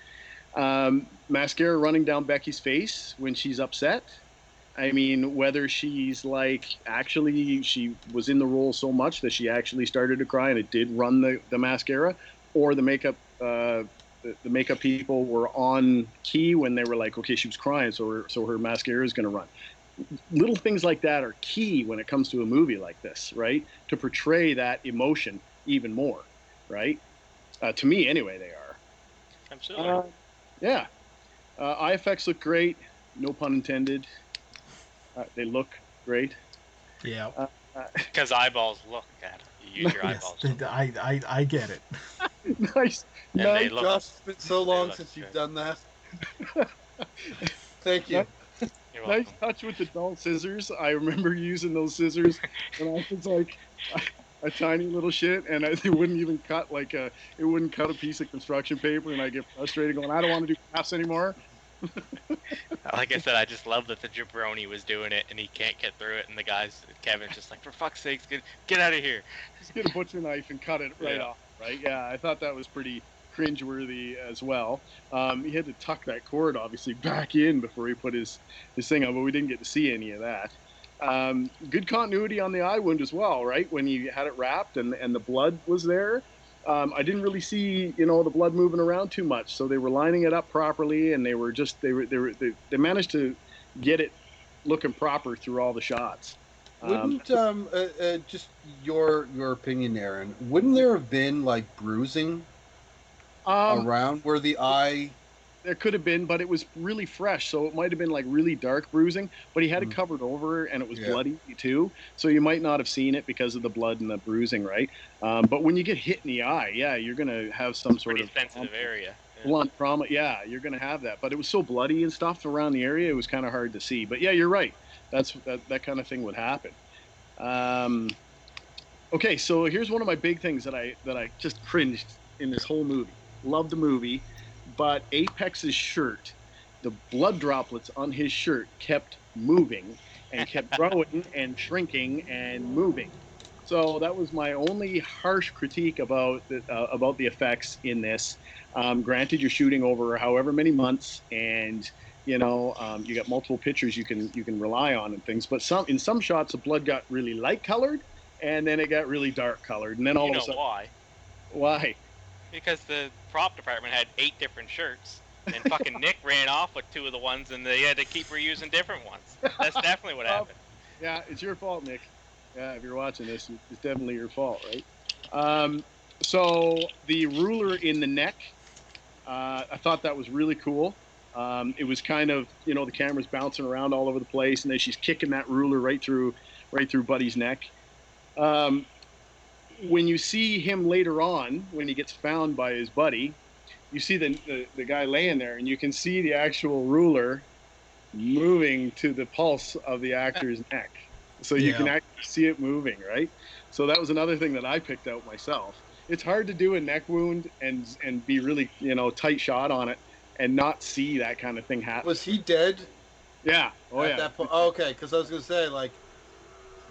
Speaker 4: Mascara running down Becky's face when she's upset. I mean, whether she's like, actually she was in the role so much that she actually started to cry and it did run the mascara, or the makeup people were on key when they were like, okay, she was crying, so her mascara is going to run. Little things like that are key when it comes to a movie like this, right? To portray that emotion even more, right? To me, anyway, they are.
Speaker 3: Absolutely.
Speaker 4: Yeah. Eye effects look great. No pun intended. They look great.
Speaker 1: Yeah.
Speaker 3: Because eyeballs look at it. You use your eyeballs.
Speaker 1: Yes, I get it.
Speaker 4: Nice.
Speaker 3: And
Speaker 2: Josh, it's been so long since you've done that. Thank you.
Speaker 4: Nice touch with the dull scissors. I remember using those scissors when I was like a tiny little shit, and they wouldn't even cut it wouldn't cut a piece of construction paper, and I get frustrated going, I don't want to do crafts anymore.
Speaker 3: Like I said, I just love that the jabroni was doing it and he can't get through it, and Kevin's just like, for fuck's sakes, get out of here.
Speaker 4: Just get a butcher knife and cut it right off, right? Yeah, I thought that was pretty cringeworthy as well. He had to tuck that cord obviously back in before he put his thing on, but we didn't get to see any of that. Good continuity on the eye wound as well, right? When he had it wrapped and the blood was there. I didn't really see, the blood moving around too much. So they were lining it up properly, and they managed to get it looking proper through all the shots.
Speaker 2: Wouldn't just your opinion, Aaron? Wouldn't there have been like bruising around where the eye?
Speaker 4: There could have been, but it was really fresh, so it might have been like really dark bruising. But he had it covered over, and it was bloody too. So you might not have seen it because of the blood and the bruising, right? But when you get hit in the eye, you're gonna have some sort of
Speaker 3: sensitive area.
Speaker 4: Blunt trauma. Yeah, you're gonna have that. But it was so bloody and stuff around the area, it was kind of hard to see. But yeah, you're right. That kind of thing would happen. Okay, so here's one of my big things that I just cringed in this whole movie. Loved the movie. But Apex's shirt, the blood droplets on his shirt kept moving and kept growing and shrinking and moving. So that was my only harsh critique about the effects in this. Granted, you're shooting over however many months, and You got multiple pictures you can rely on and things. But in some shots, the blood got really light colored, and then it got really dark colored, and then all of a sudden,
Speaker 3: why?
Speaker 4: Why?
Speaker 3: Because the prop department had 8 different shirts, and fucking Nick ran off with 2 of the ones, and they had to keep reusing different ones. That's definitely what happened.
Speaker 4: Yeah, it's your fault, Nick. Yeah, if you're watching this, it's definitely your fault, right? So the ruler in the neck, I thought that was really cool. It was kind of, the camera's bouncing around all over the place, and then she's kicking that ruler right through Buddy's neck. When you see him later on, when he gets found by his buddy, you see the guy laying there, and you can see the actual ruler moving to the pulse of the actor's neck. So you can actually see it moving, right? So that was another thing that I picked out myself. It's hard to do a neck wound and be really, tight shot on it and not see that kind of thing happen.
Speaker 2: Was he dead?
Speaker 4: Yeah. Oh,
Speaker 2: at
Speaker 4: yeah.
Speaker 2: That point? Oh, okay, because I was going to say, like,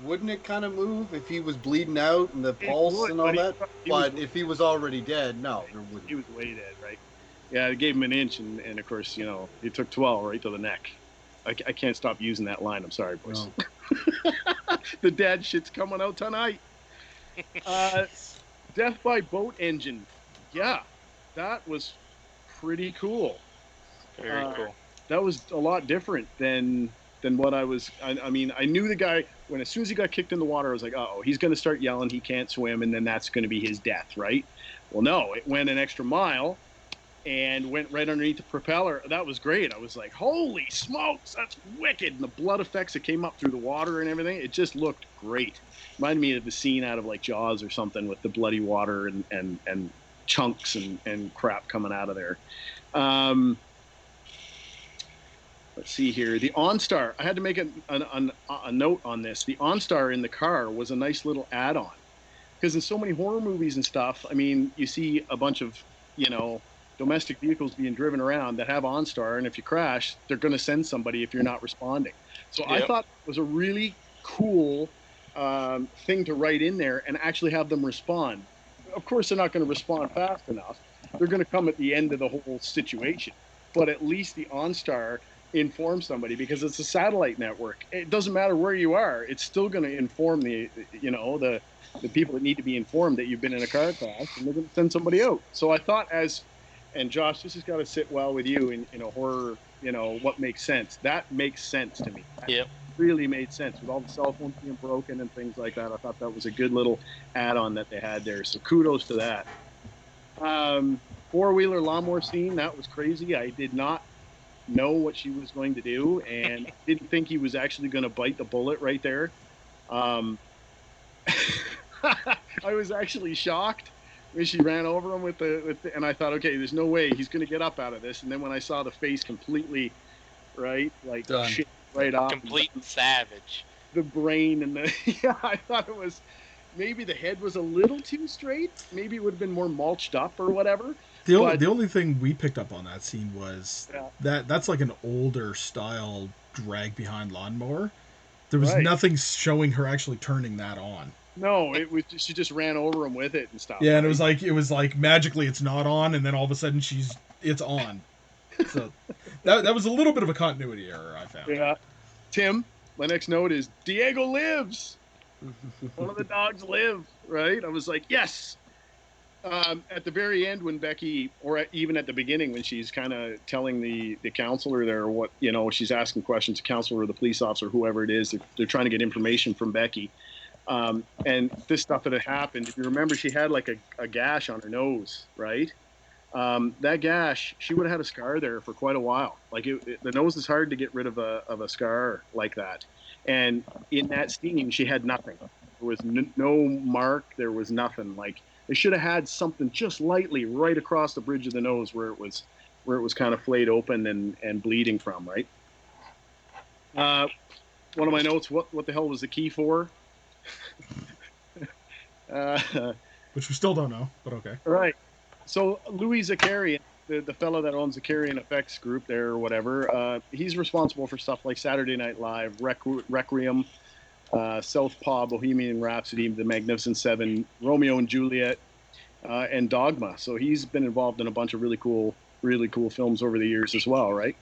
Speaker 2: wouldn't it kind of move if he was bleeding out and the pulse and all that? But if he was already dead, no, it wouldn't.
Speaker 4: He was way dead, right? Yeah, it gave him an inch, and of course, it took 12 right to the neck. I can't stop using that line. I'm sorry, boys. No. The dad shit's coming out tonight. Death by boat engine. Yeah, that was pretty cool.
Speaker 3: Very cool.
Speaker 4: That was a lot different than what I was. I mean, I knew the guy as soon as he got kicked in the water. I was like, oh, he's going to start yelling. He can't swim, and then that's going to be his death, right? Well, no, it went an extra mile and went right underneath the propeller. That was great. I was like, holy smokes, that's wicked. And the blood effects that came up through the water and everything, it just looked great. Reminded me of the scene out of like Jaws or something with the bloody water and chunks and crap coming out of there. Let's see here. The OnStar, I had to make a note on this. The OnStar in the car was a nice little add-on. Because in so many horror movies and stuff, I mean, you see a bunch of, domestic vehicles being driven around that have OnStar, and if you crash, they're going to send somebody if you're not responding. So yep. I thought it was a really cool thing to write in there and actually have them respond. Of course, they're not going to respond fast enough. They're going to come at the end of the whole situation. But at least the OnStar informs somebody, because it's a satellite network. It doesn't matter where you are. It's still going to inform the people that need to be informed that you've been in a car crash, and they're going to send somebody out. So I thought and Josh, this has got to sit well with you in a horror, what makes sense. That makes sense to me. That really made sense with all the cell phones being broken and things like that. I thought that was a good little add-on that they had there. So kudos to that. Four-wheeler lawnmower scene, that was crazy. I did not know what she was going to do, and didn't think he was actually going to bite the bullet right there. I was actually shocked when she ran over him with the, and I thought, okay, there's no way he's going to get up out of this. And then when I saw the face completely, right, like
Speaker 2: done.
Speaker 4: Shit right off,
Speaker 3: complete savage,
Speaker 4: the brain and I thought it was, maybe the head was a little too straight. Maybe it would have been more mulched up or whatever.
Speaker 1: The only thing we picked up on that scene was that's like an older style drag behind lawnmower. There was nothing showing her actually turning that on.
Speaker 4: No, it was she just ran over him with it and stuff.
Speaker 1: Yeah, and it was like magically it's not on, and then all of a sudden it's on. So that was a little bit of a continuity error, I found.
Speaker 4: Yeah. Tim, my next note is Diego lives. One of the dogs live, right? I was like, yes. At the very end, when Becky, or even at the beginning, when she's kind of telling the counselor there what, she's asking questions to counselor or the police officer, whoever it is, they're trying to get information from Becky. And this stuff that had happened, if you remember, she had like a gash on her nose, right? That gash, she would have had a scar there for quite a while. Like the nose is hard to get rid of a scar like that. And in that scene, she had nothing. There was no mark. There was nothing. Like they should have had something just lightly right across the bridge of the nose where it was kind of flayed open and bleeding from, right? One of my notes, what the hell was the key for?
Speaker 1: Which we still don't know, but okay.
Speaker 4: Right. So Louis Zakarian, the fellow that owns Zakarian Effects Group there or whatever, he's responsible for stuff like Saturday Night Live, Requiem, Southpaw, Bohemian Rhapsody, The Magnificent Seven, Romeo and Juliet, and Dogma. So he's been involved in a bunch of really cool films over the years as well, right?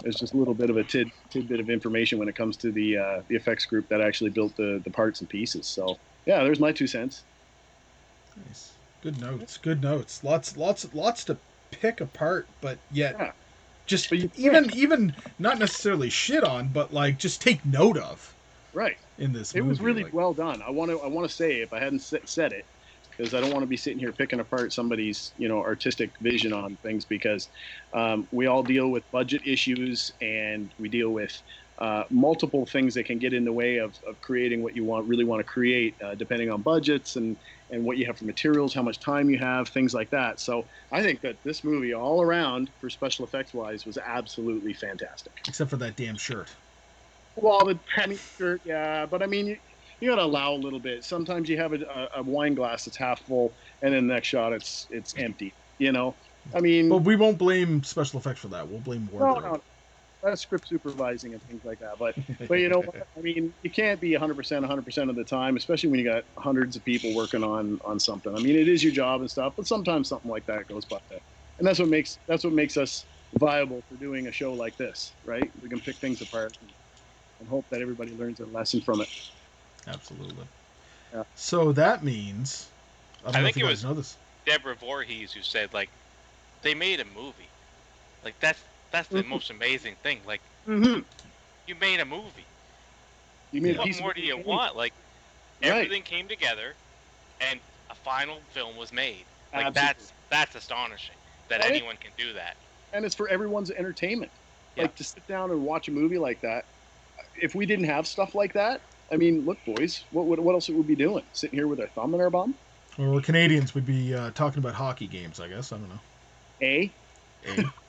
Speaker 4: It's just a little bit of a tidbit of information when it comes to the effects group that actually built the parts and pieces. So yeah, there's my 2 cents.
Speaker 1: Nice. Good notes. Good notes. Lots to pick apart, but yet just even not necessarily shit on, but like just take note of.
Speaker 4: Right.
Speaker 1: In this
Speaker 4: movie. It was really
Speaker 1: like,
Speaker 4: well done. I want to say, if I hadn't said it, because I don't want to be sitting here picking apart somebody's artistic vision on things, because we all deal with budget issues, and we deal with multiple things that can get in the way of creating what you really want to create, depending on budgets and what you have for materials, how much time you have, things like that. So I think that this movie all around, for special effects wise, was absolutely fantastic.
Speaker 1: Except for that damn shirt.
Speaker 4: Well, shirt, yeah, but I mean, you got to allow a little bit. Sometimes you have a wine glass that's half full, and then the next shot it's empty. I mean.
Speaker 1: But we won't blame special effects for that. We'll blame wardrobe.
Speaker 4: No. That's script supervising and things like that. But you know what? I mean, you can't be 100% of the time, especially when you got hundreds of people working on something. I mean, it is your job and stuff, but sometimes something like that goes by. And that's what makes us viable for doing a show like this, right? We can pick things apart and hope that everybody learns a lesson from it.
Speaker 1: Absolutely.
Speaker 4: Yeah.
Speaker 1: So that means
Speaker 3: I think it was Deborah Voorhees who said, like, they made a movie. Like, that's the most amazing thing. Like, you made a movie.
Speaker 4: You made
Speaker 3: what more do you want? Like, everything came together, and a final film was made. Like, absolutely. That's astonishing that anyone can do that.
Speaker 4: And it's for everyone's entertainment. Yeah. Like, to sit down and watch a movie like that. If we didn't have stuff like that, I mean, look, boys, what else would we be doing? Sitting here with our thumb in our bum?
Speaker 1: Well, we're Canadians. We'd be talking about hockey games, I guess. I don't know.
Speaker 4: A?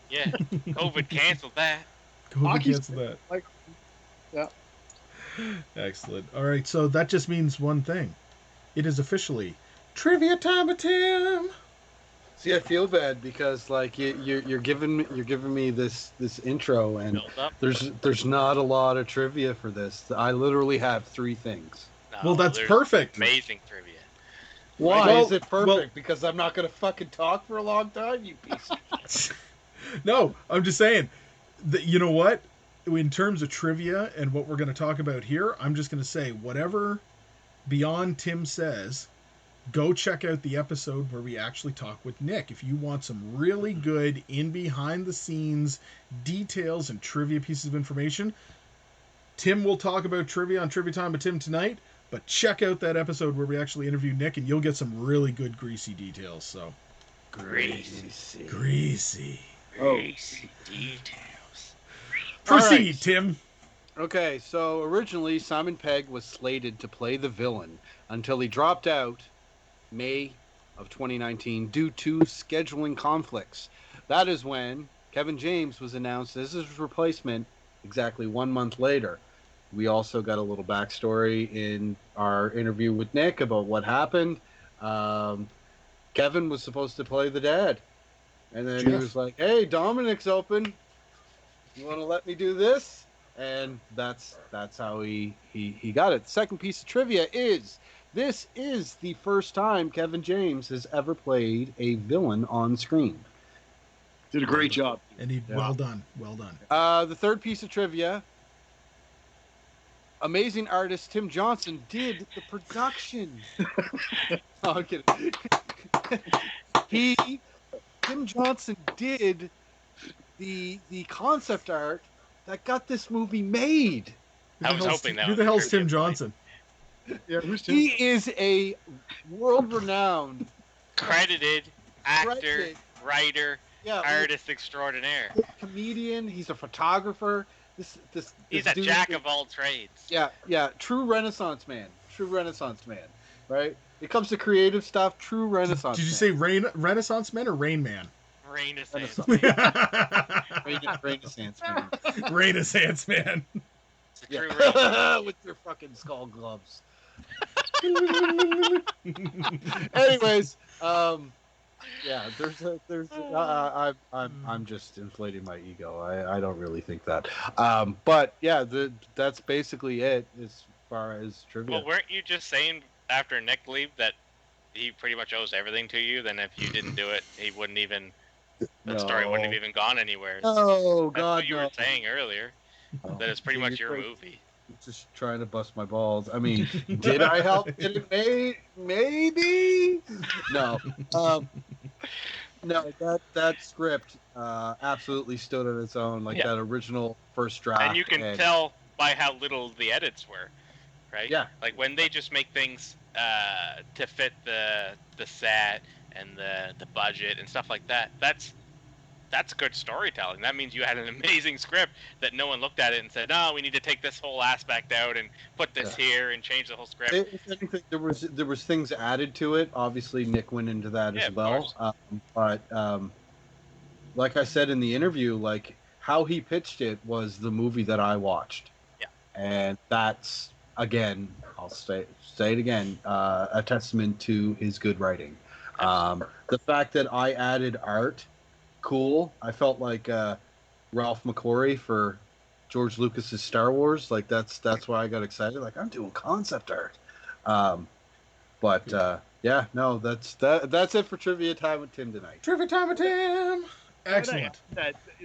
Speaker 3: Yeah. COVID canceled that.
Speaker 1: Canceled that.
Speaker 4: Like, yeah.
Speaker 1: Excellent. All right, so that just means one thing. It is officially trivia time with Tim.
Speaker 2: See, I feel bad because like you're giving me this intro, and there's not a lot of trivia for this. I literally have 3 things.
Speaker 3: No,
Speaker 1: well, that's perfect.
Speaker 3: Amazing trivia.
Speaker 2: Why is it perfect? Because I'm not going to fucking talk for a long time, you piece of shit.
Speaker 1: No, I'm just saying that, you know what? In terms of trivia and what we're going to talk about here, I'm just going to say whatever Beyond Tim says, go check out the episode where we actually talk with Nick. If you want some really good behind the scenes details and trivia pieces of information, Tim will talk about trivia on Trivia Time with Tim tonight. But check out that episode where we actually interview Nick, and you'll get some really good greasy details. So,
Speaker 3: greasy details.
Speaker 1: Proceed,
Speaker 2: right.
Speaker 1: Tim.
Speaker 2: Okay, so originally Simon Pegg was slated to play the villain until he dropped out May of 2019 due to scheduling conflicts. That is when Kevin James was announced as his replacement exactly 1 month later. We also got a little backstory in our interview with Nick about what happened. Kevin was supposed to play the dad. And then he was like, hey, Dominic's open. You want to let me do this? And that's how he got it. The second piece of trivia is, this is the first time Kevin James has ever played a villain on screen.
Speaker 4: Did a great job.
Speaker 1: And well done.
Speaker 2: The third piece of trivia, amazing artist Tim Johnson did the production. No, I'm kidding. Tim Johnson did the concept art that got this movie made.
Speaker 3: I was hoping that.
Speaker 1: Who the hell's Tim Johnson?
Speaker 4: Yeah, who's Tim?
Speaker 2: He is a world-renowned,
Speaker 3: credited actor, writer, artist extraordinaire,
Speaker 2: comedian. He's a photographer.
Speaker 3: He's a jack of all trades.
Speaker 2: Yeah. True Renaissance man. Right? It comes to creative stuff. True Renaissance.
Speaker 1: Did you say Renaissance man or Rain Man?
Speaker 3: Renaissance.
Speaker 2: Renaissance man.
Speaker 1: Renaissance man.
Speaker 3: It's a true Renaissance.
Speaker 2: With your fucking skull gloves. Anyways, I'm just inflating my ego. I don't really think that. But yeah, that's basically it as far as trivia.
Speaker 3: Well, weren't you just saying after Nick leave that he pretty much owes everything to you? Then if you didn't do it, he wouldn't even that story wouldn't have even gone anywhere.
Speaker 2: Oh,
Speaker 3: That's
Speaker 2: God,
Speaker 3: what you were saying earlier. That it's pretty much your movie.
Speaker 2: Just trying to bust my balls. I mean, did I help? Did it maybe? No. No, that script absolutely stood on its own, like that original first draft.
Speaker 3: And you can tell by how little the edits were, right?
Speaker 2: Yeah.
Speaker 3: Like when they just make things to fit the set and the budget and stuff like that. That's good storytelling. That means you had an amazing script that no one looked at it and said, "No, we need to take this whole aspect out and put this here and change the whole script."
Speaker 2: If anything, there was things added to it. Obviously, Nick went into that as well. But like I said in the interview, like how he pitched it was the movie that I watched.
Speaker 3: Yeah.
Speaker 2: And that's, again, I'll say it again, a testament to his good writing. The fact that I added art. Cool. I felt like Ralph McQuarrie for George Lucas's Star Wars. Like that's why I got excited. Like I'm doing concept art. Yeah, no, that's it for trivia time with Tim tonight.
Speaker 1: Trivia time with Tim. Excellent.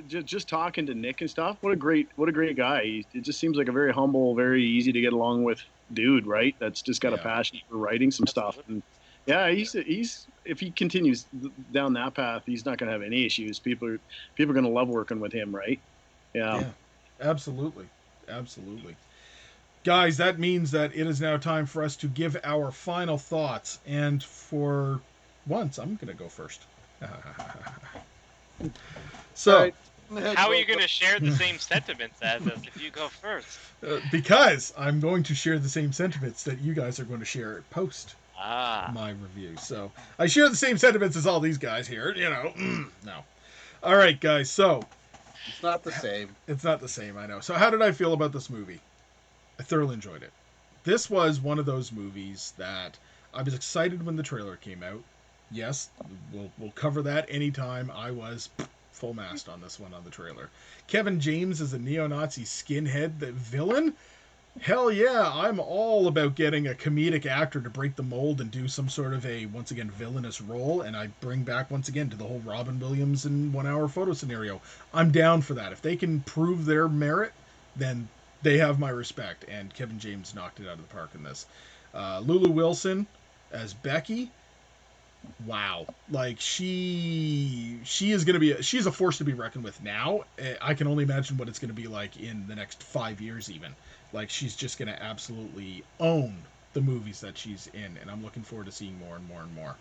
Speaker 4: Just talking to Nick and stuff. What a great guy. It just seems like a very humble, very easy to get along with dude, right? That's just got a passion for writing some stuff. And yeah, he's if he continues down that path, he's not going to have any issues. People are going to love working with him, right? Yeah.
Speaker 1: Absolutely. Guys, that means that it is now time for us to give our final thoughts. And for once, I'm going to go first. So,
Speaker 3: how are you going to share the same sentiments as us if you go first?
Speaker 1: Because I'm going to share the same sentiments that you guys are going to share post my review. So I share the same sentiments as all these guys here. No. All right, guys. So
Speaker 2: it's not the same.
Speaker 1: It's not the same. I know. So how did I feel about this movie? I thoroughly enjoyed it. This was one of those movies that I was excited when the trailer came out. Yes, we'll cover that anytime. I was full mast on this one on the trailer. Kevin James is a neo-Nazi skinhead, the villain. Hell yeah, I'm all about getting a comedic actor to break the mold and do some sort of a, once again, villainous role. And I bring back, once again, to the whole Robin Williams in 1 hour photo scenario. I'm down for that. If they can prove their merit, then they have my respect. And Kevin James knocked it out of the park in this. Lulu Wilson as Becky. Wow, like she is going to be she's a force to be reckoned with now. I can only imagine what it's going to be like in the next 5 years even. Like she's just going to absolutely own the movies that she's in, and I'm looking forward to seeing more and more and more.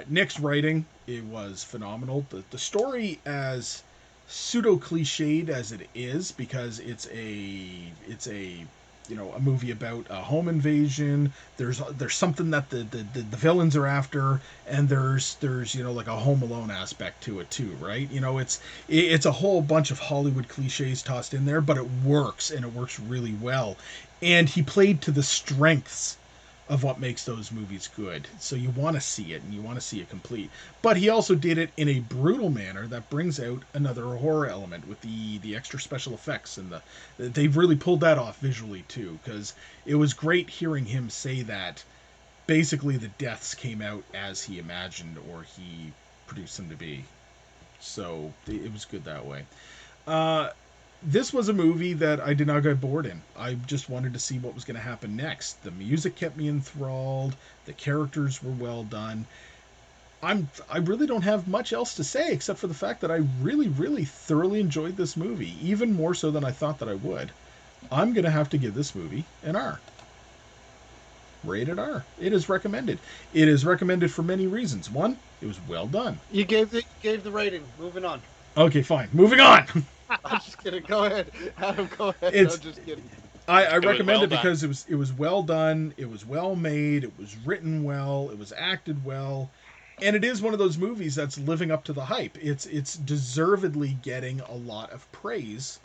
Speaker 1: Nick's writing, it was phenomenal. The story, as pseudo cliched as it is, because it's a a movie about a home invasion. There's something that the villains are after, and there's like a Home Alone aspect to it too, right? It's a whole bunch of Hollywood cliches tossed in there, but it works, and it works really well. And he played to the strengths of what makes those movies good. So you want to see it, and you want to see it complete. But he also did it in a brutal manner that brings out another horror element with the extra special effects, and they really pulled that off visually too, because it was great hearing him say that basically the deaths came out as he imagined or he produced them to be. So it was good that way. This was a movie that I did not get bored in. I just wanted to see what was going to happen next. The music kept me enthralled. The characters were well done. I really don't have much else to say except for the fact that I really, really thoroughly enjoyed this movie, even more so than I thought that I would. I'm going to have to give this movie an R. Rated R. It is recommended. It is recommended for many reasons. One, it was well done.
Speaker 2: You gave the rating. Moving on.
Speaker 1: Okay, fine. Moving on.
Speaker 2: I'm just kidding. Go ahead, Adam. Go ahead.
Speaker 1: I'm
Speaker 2: just kidding.
Speaker 1: I recommend it because it was well done. It was well made. It was written well. It was acted well, and it is one of those movies that's living up to the hype. It's deservedly getting a lot of praise.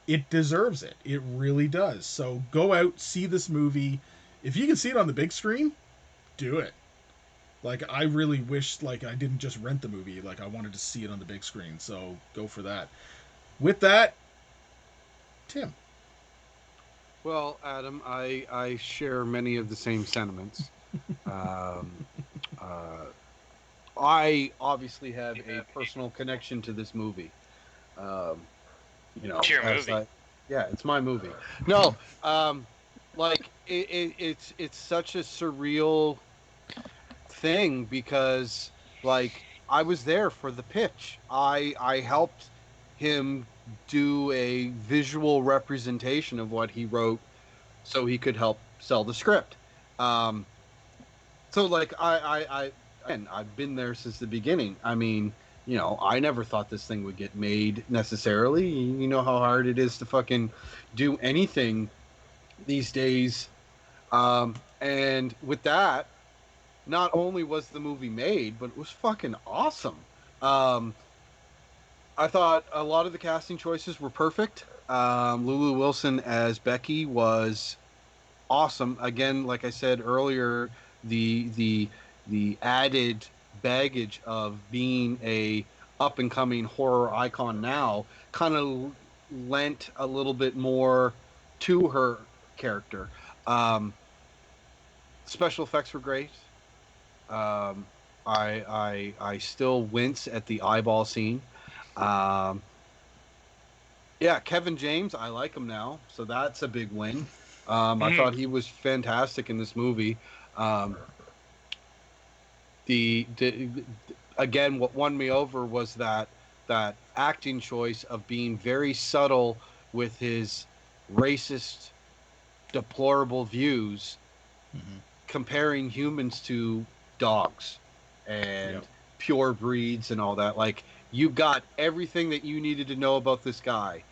Speaker 1: It deserves it. It really does. So go out, see this movie. If you can see it on the big screen, do it. Like, I really wish I didn't just rent the movie. Like, I wanted to see it on the big screen. So go for that. With that, Tim.
Speaker 2: Well, Adam, I share many of the same sentiments. I obviously have a personal connection to this movie.
Speaker 3: It's your movie.
Speaker 2: Yeah, it's my movie. No, like it's such a surreal thing because like I was there for the pitch. I helped him do a visual representation of what he wrote so he could help sell the script. Um, so like and I've been there since the beginning. I mean, I never thought this thing would get made necessarily. You know how hard it is to fucking do anything these days. And with that, not only was the movie made, but it was fucking awesome. Um, I thought a lot of the casting choices were perfect. Lulu Wilson as Becky was awesome. Again, like I said earlier, the added baggage of being a up and coming horror icon now kind of lent a little bit more to her character. Special effects were great. Um, I still wince at the eyeball scene. Um, yeah, Kevin James, I like him now, so that's a big win. I thought he was fantastic in this movie. Um, the again, what won me over was that acting choice of being very subtle with his racist, deplorable views, comparing humans to dogs and pure breeds and all that. Like, you got everything that you needed to know about this guy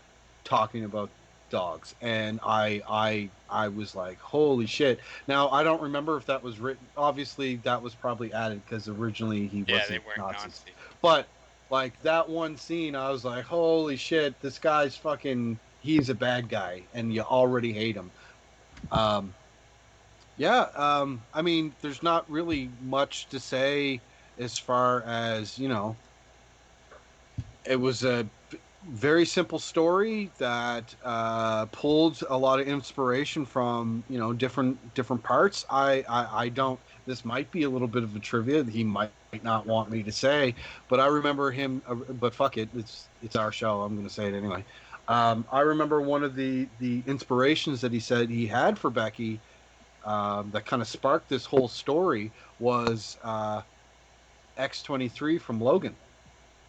Speaker 2: talking about dogs, and I was like, holy shit. Now I don't remember if that was written. Obviously that was probably added because originally he wasn't
Speaker 3: they weren't
Speaker 2: Nazis.
Speaker 3: Nazis.
Speaker 2: But like that one scene, I was like, holy shit, this guy's fucking, he's a bad guy and you already hate him. I mean, there's not really much to say as far as, it was a very simple story that pulled a lot of inspiration from different parts. I don't. This might be a little bit of a trivia that he might not want me to say, but I remember him. But fuck it, it's our show. I'm going to say it anyway. I remember one of the inspirations that he said he had for Becky that kind of sparked this whole story was X-23 from Logan.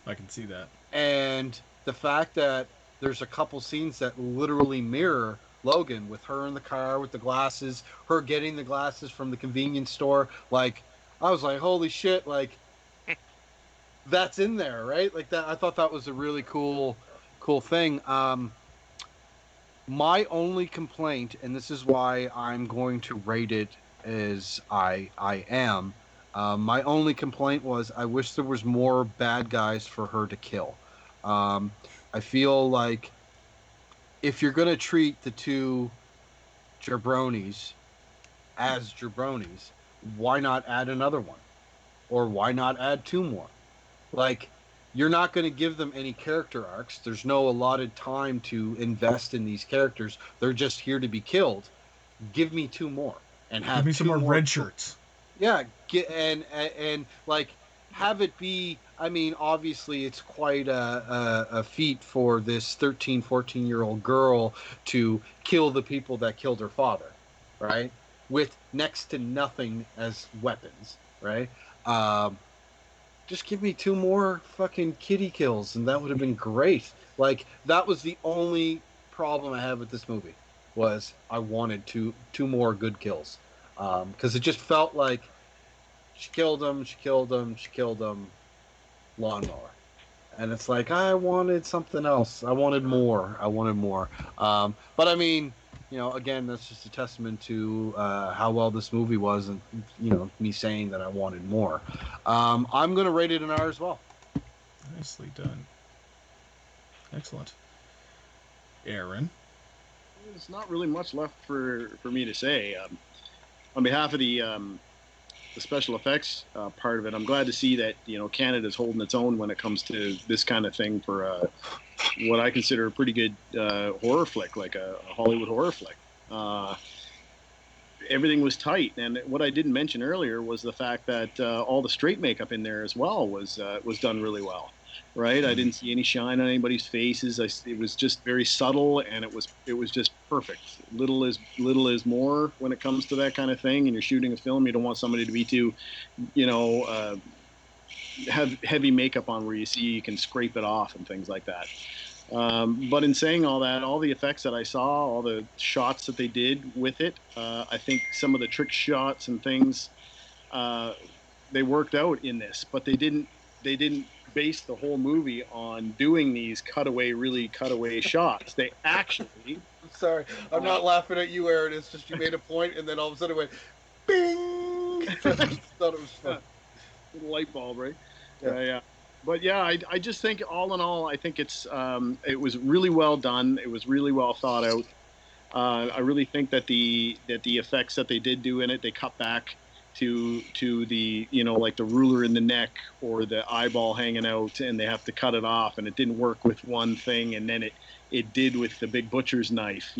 Speaker 1: I can see that.
Speaker 2: And the fact that there's a couple scenes that literally mirror Logan, with her in the car with the glasses, her getting the glasses from the convenience store. Like, I was like, holy shit, like, that's in there, right? Like that. I thought that was a really cool thing. My only complaint, and this is why I'm going to rate it as I am, my only complaint was I wish there was more bad guys for her to kill. I feel like if you're going to treat the two jabronis as jabronis, why not add another one? Or why not add two more? Like, you're not going to give them any character arcs. There's no allotted time to invest in these characters. They're just here to be killed. Give me two more and have
Speaker 1: give me some more red shirts.
Speaker 2: Yeah, and like have it be. I mean, obviously, it's quite a feat for this 13, 14-year-old girl to kill the people that killed her father, right? With next to nothing as weapons, right? Just give me two more fucking kitty kills, and that would have been great. Like, that was the only problem I had with this movie, was I wanted two more good kills. Because it just felt like she killed him, Lawnmower. And it's like, I wanted something else. I wanted more. But I mean, again, that's just a testament to how well this movie was, and me saying that I wanted more. I'm going to rate it an R as well.
Speaker 1: Nicely done. Excellent. Aaron?
Speaker 4: There's not really much left for me to say. On behalf of the special effects part of it, I'm glad to see that Canada's holding its own when it comes to this kind of thing for what I consider a pretty good horror flick, like a Hollywood horror flick. everything was tight. And what I didn't mention earlier was the fact that all the straight makeup in there as well was done really well. Right, I didn't see any shine on anybody's faces. It was just very subtle, and it was just perfect. Little is more when it comes to that kind of thing. And you're shooting a film, you don't want somebody to be too, have heavy makeup on where you can scrape it off and things like that. But in saying all that, all the effects that I saw, all the shots that they did with it, I think some of the trick shots and things, they worked out in this, but they didn't base the whole movie on doing these really cutaway shots. They actually.
Speaker 2: I'm sorry, I'm not laughing at you, Aaron. It's just you made a point, and then all of a sudden it went, bing. I thought it was fun.
Speaker 4: Little light bulb, right?
Speaker 2: Yeah.
Speaker 4: Yeah. But yeah, I just think all in all, I think it was really well done. It was really well thought out. I really think that the effects that they did do in it, they cut back to the like the ruler in the neck or the eyeball hanging out, and they have to cut it off, and it didn't work with one thing, and then it did with the big butcher's knife.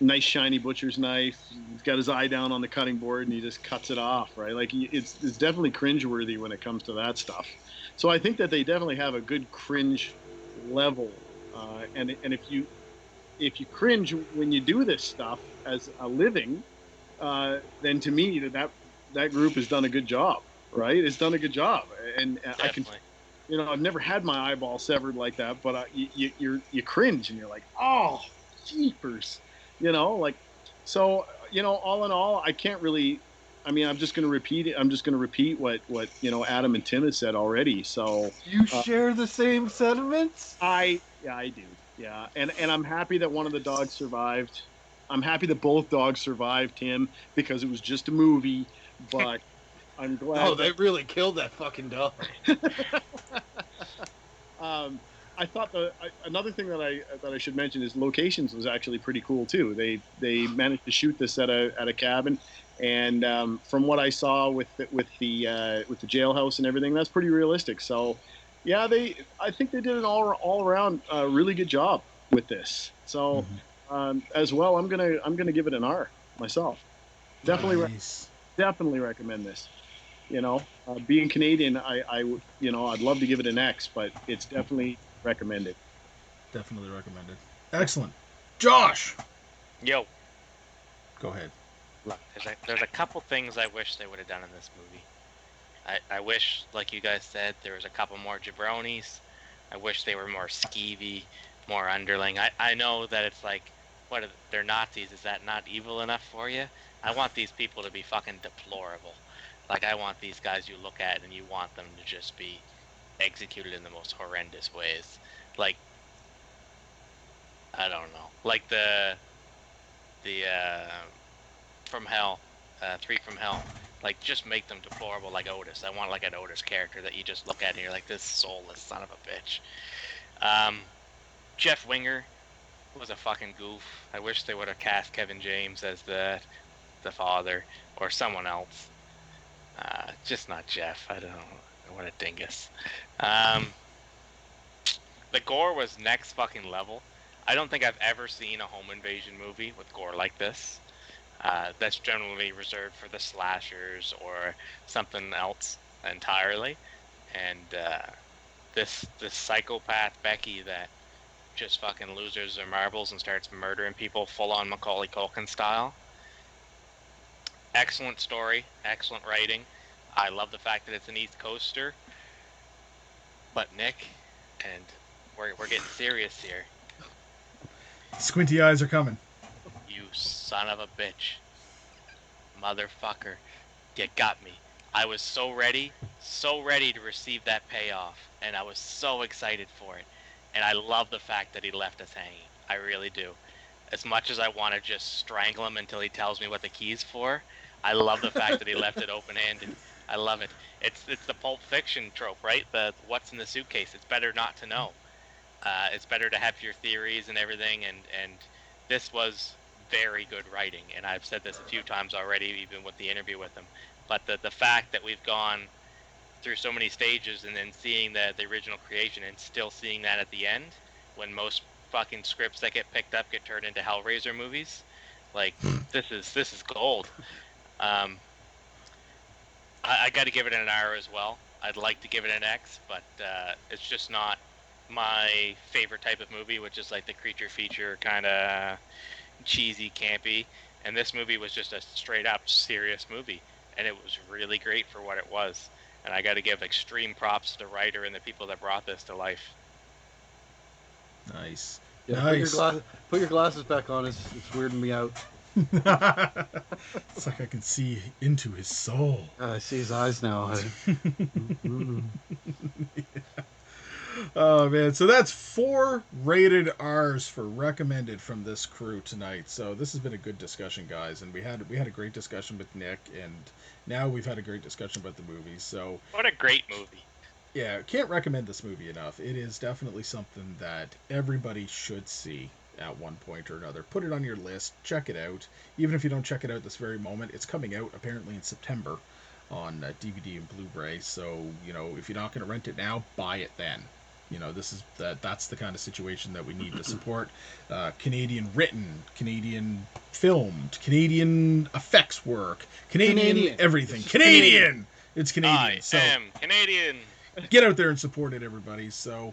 Speaker 4: Nice shiny butcher's knife. He's got his eye down on the cutting board and he just cuts it off, right? Like it's definitely cringeworthy when it comes to that stuff. So I think that they definitely have a good cringe level, and if you cringe when you do this stuff as a living, then to me that group has done a good job, right? It's done a good job, and I can, I've never had my eyeball severed like that, but you cringe and you're like, oh, jeepers. So all in all, I can't really. I mean, I'm just going to repeat it. I'm just going to repeat what Adam and Tim has said already. So
Speaker 2: you share the same sentiments?
Speaker 4: I do. Yeah, and I'm happy that one of the dogs survived. I'm happy that both dogs survived, Tim, because it was just a movie. But I'm glad.
Speaker 2: Oh, they really killed that fucking dog.
Speaker 4: I thought another thing that I should mention is locations was actually pretty cool too. They managed to shoot this at a cabin, and from what I saw with the jailhouse and everything, that's pretty realistic. So, yeah, I think they did an all around really good job with this. So, as well, I'm gonna give it an R myself. Definitely, definitely recommend this. Being Canadian, I'd love to give it an X, but it's definitely recommended.
Speaker 1: Definitely recommended. Excellent. Josh!
Speaker 3: Yo.
Speaker 1: Go ahead.
Speaker 3: Look, there's a couple things I wish they would have done in this movie. I wish, like you guys said, there was a couple more jabronis. I wish they were more skeevy, more underling. I know that it's like, they're Nazis. Is that not evil enough for you? I want these people to be fucking deplorable. Like, I want these guys you look at and you want them to just be executed in the most horrendous ways. Like, I don't know. Like the From Hell, 3 from Hell. Like, just make them deplorable like Otis. I want like an Otis character that you just look at and you're like, this soulless son of a bitch. Jeff Winger was a fucking goof. I wish they would have cast Kevin James as the father or someone else. Just not Jeff. I don't know. What a dingus. The gore was next fucking level. I don't think I've ever seen a home invasion movie with gore like this. That's generally reserved for the slashers or something else entirely. And this psychopath Becky that just fucking loses her marbles and starts murdering people full on Macaulay Culkin style. Excellent story, excellent writing. I love the fact that it's an East Coaster. But Nick, and we're getting serious here.
Speaker 1: Squinty eyes are coming.
Speaker 3: You son of a bitch. Motherfucker. You got me. I was so ready to receive that payoff, and I was so excited for it. And I love the fact that he left us hanging. I really do. As much as I want to just strangle him until he tells me what the key's for, I love the fact that he left it open-handed. I love it. It's the Pulp Fiction trope, right? The what's in the suitcase. It's better not to know. It's better to have your theories and everything, and this was very good writing. And I've said this a few times already, even with the interview with him. But the fact that we've gone through so many stages and then seeing the original creation and still seeing that at the end, when most fucking scripts that get picked up get turned into Hellraiser movies, Like this is gold. I got to give it an R as well. I'd like to give it an X, but it's just not my favorite type of movie, which is like the creature feature kind of cheesy, campy. And this movie was just a straight up serious movie, and it was really great for what it was. And I got to give extreme props to the writer and the people that brought this to life.
Speaker 1: Nice.
Speaker 2: Yeah,
Speaker 1: nice.
Speaker 2: Put your glasses back on. It's weirding me out.
Speaker 1: It's like I can see into his soul.
Speaker 2: I see his eyes now.
Speaker 1: Yeah. Oh man, so that's 4 rated R's for recommended from this crew tonight. So this has been a good discussion, guys, and we had a great discussion with Nick, and now we've had a great discussion about the movie. So
Speaker 3: what a great movie!
Speaker 1: Yeah, can't recommend this movie enough. It is definitely something that everybody should see at one point or another. Put it on your list, check it out. Even if you don't check it out this very moment, it's coming out apparently in September on DVD and Blu-ray. So if you're not going to rent it now, buy it then. That's the kind of situation that we need to support. Canadian written, Canadian filmed, Canadian effects work, Canadian everything. Canadian! It's Canadian.
Speaker 3: I am Canadian.
Speaker 1: Get out there and support it, everybody. So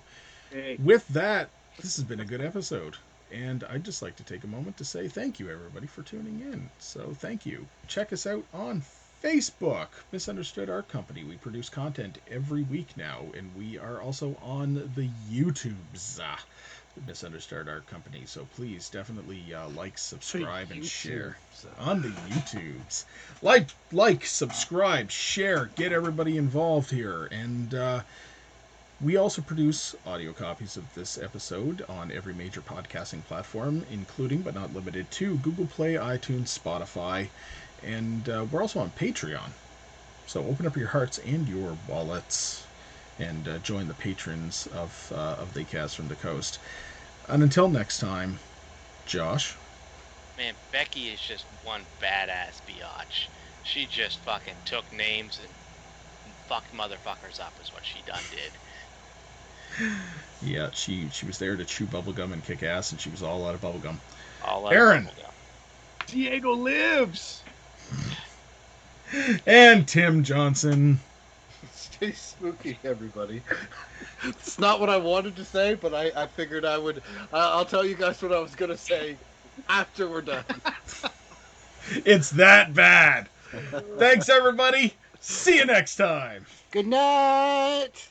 Speaker 1: with that, this has been a good episode. And I'd just like to take a moment to say thank you, everybody, for tuning in. So thank you. Check us out on Facebook, Misunderstood Art Company. We produce content every week now, and we are also on the YouTubes, the Misunderstood Art Company. So please definitely like, subscribe, and share on the YouTubes. Like, subscribe, share, get everybody involved here. And we also produce audio copies of this episode on every major podcasting platform, including but not limited to Google Play, iTunes, Spotify, and we're also on Patreon. So open up your hearts and your wallets and join the patrons of the Cast from the Coast. And until next time, Josh.
Speaker 3: Man, Becky is just one badass biatch. She just fucking took names and fucked motherfuckers up is what she done did.
Speaker 1: Yeah, she was there to chew bubblegum and kick ass, and she was all out of bubblegum.
Speaker 3: Aaron.
Speaker 4: Diego lives!
Speaker 1: And Tim Johnson.
Speaker 2: Stay spooky, everybody. It's not what I wanted to say, but I figured I would. I'll tell you guys what I was going to say after we're done.
Speaker 1: It's that bad. Thanks, everybody. See you next time.
Speaker 2: Good night.